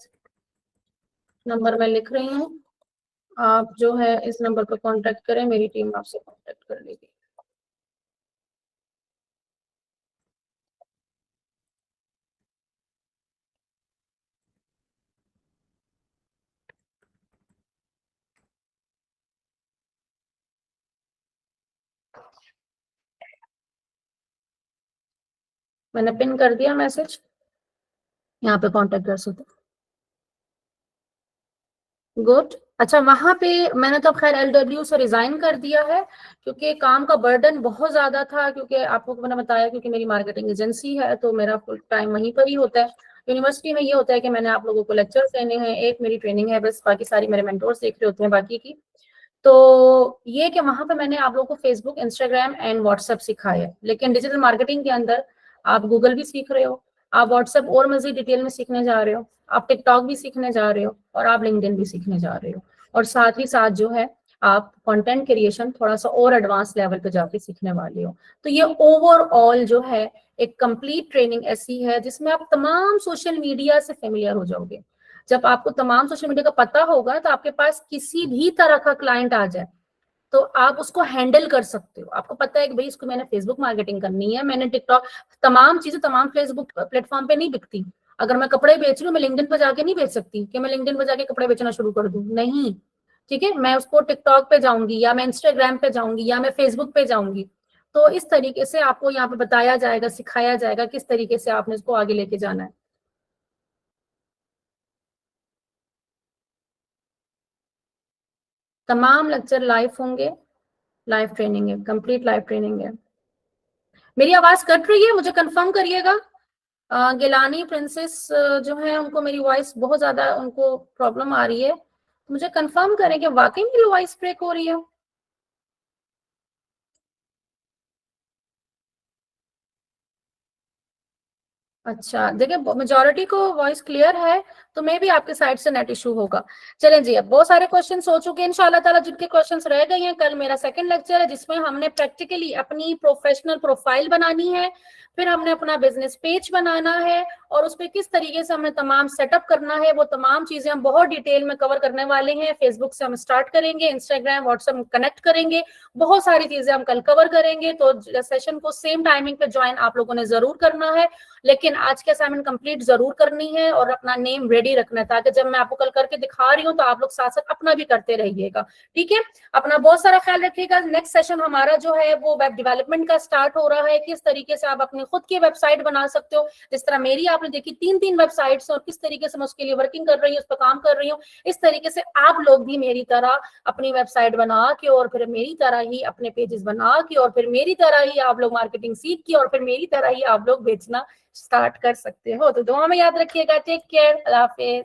नंबर मैं लिख रही हूँ, आप जो है इस नंबर पर कांटेक्ट करें, मेरी टीम आपसे कांटेक्ट कर लेगी। मैंने पिन कर दिया मैसेज, यहाँ पे कांटेक्ट कर सकते। गुड। अच्छा, वहां पे मैंने तो खैर एलडब्ल्यू से रिजाइन कर दिया है क्योंकि काम का बर्डन बहुत ज्यादा था, क्योंकि आपको मैंने बताया क्योंकि मेरी मार्केटिंग एजेंसी है तो मेरा फुल टाइम वहीं पर ही होता है। यूनिवर्सिटी में ये होता है कि मैंने आप लोगों को लेक्चर्स देने हैं, एक मेरी ट्रेनिंग है, बस बाकी सारी मेरे मेंटोर्स देख रहे होते हैं बाकी की। तो ये कि वहां पे मैंने आप लोगों को फेसबुक, इंस्टाग्राम एंड व्हाट्सएप सिखाया है, लेकिन डिजिटल मार्केटिंग के अंदर आप गूगल भी सीख रहे हो, आप व्हाट्सएप और मजीद डिटेल में सीखने जा रहे हो, आप टिकटॉक भी सीखने जा रहे हो और आप लिंक्डइन भी सीखने जा रहे हो, और साथ ही साथ जो है आप कंटेंट क्रिएशन थोड़ा सा और एडवांस लेवल पे जाके सीखने वाले हो। तो ये ओवरऑल जो है एक कंप्लीट ट्रेनिंग ऐसी है जिसमें आप तमाम सोशल मीडिया से फेमिलियर हो जाओगे। जब आपको तमाम सोशल मीडिया का पता होगा तो आपके पास किसी भी तरह का क्लाइंट आ जाए तो आप उसको हैंडल कर सकते हो। आपको पता है कि भाई इसको मैंने फेसबुक मार्केटिंग करनी है, मैंने टिकटॉक, तमाम चीजें तमाम फेसबुक प्लेटफॉर्म पे नहीं बिकती। अगर मैं कपड़े बेच रही हूँ, मैं लिंक्डइन पर जाके नहीं बेच सकती कि मैं लिंक्डइन पर जाके कपड़े बेचना शुरू कर दूं, नहीं। ठीक है, मैं उसको टिकटॉक पे जाऊंगी या मैं इंस्टाग्राम पे जाऊंगी या मैं फेसबुक पे जाऊंगी। तो इस तरीके से आपको यहाँ पे बताया जाएगा, सिखाया जाएगा किस तरीके से आपने इसको आगे लेके जाना है। तमाम लेक्चर लाइव होंगे, लाइव ट्रेनिंग है, कंप्लीट लाइव ट्रेनिंग है। मेरी आवाज कट रही है, मुझे कंफर्म करिएगा। गिलानी प्रिंसेस जो है उनको मेरी वॉइस बहुत ज्यादा उनको प्रॉब्लम आ रही है, मुझे कंफर्म करें कि वाकई मेरी वॉइस ब्रेक हो रही है। अच्छा, देखिए मेजोरिटी को वॉइस क्लियर है, तो मे भी आपके साइड से नेट इशू होगा। चलें जी, अब बहुत सारे क्वेश्चंस हो चुके हैं इंशाल्लाह ताला। जिनके क्वेश्चंस रह गए हैं, कल मेरा सेकंड लेक्चर है जिसमें हमने प्रैक्टिकली अपनी प्रोफेशनल प्रोफाइल बनानी है, फिर हमने अपना बिजनेस पेज बनाना है और उस पर किस तरीके से हमें तमाम सेटअप करना है, वो तमाम चीजें हम बहुत डिटेल में कवर करने वाले हैं। फेसबुक से हम स्टार्ट करेंगे, इंस्टाग्राम व्हाट्सएप कनेक्ट करेंगे, बहुत सारी चीजें हम कल कवर करेंगे। तो सेशन को सेम टाइमिंग पे ज्वाइन आप लोगों ने जरूर करना है, लेकिन आज की असाइनमेंट कंप्लीट जरूर करनी है और अपना नेम रेडी रखना है, ताकि जब मैं आपको कल करके दिखा रही हूँ तो आप लोग साथ साथ अपना भी करते रहिएगा। ठीक है, अपना बहुत सारा ख्याल रखिएगा। नेक्स्ट सेशन हमारा जो है वो वेब डेवलपमेंट का स्टार्ट हो रहा है, किस तरीके से आप अपनी खुद की वेबसाइट बना सकते हो। जिस तरह मेरी आपने देखी 3 वेबसाइट्स और किस तरीके से मैं उसके लिए वर्किंग कर रही हूँ, उस पर काम कर रही हूँ, इस तरीके से आप लोग भी मेरी तरह अपनी वेबसाइट बना के और फिर मेरी तरह ही अपने पेजेस बना के और फिर मेरी तरह ही आप लोग मार्केटिंग सीख के और फिर मेरी तरह ही आप लोग बेचना स्टार्ट कर सकते हो। तो दुआ में याद रखिएगा। टेक केयर, अल्लाह हाफिज।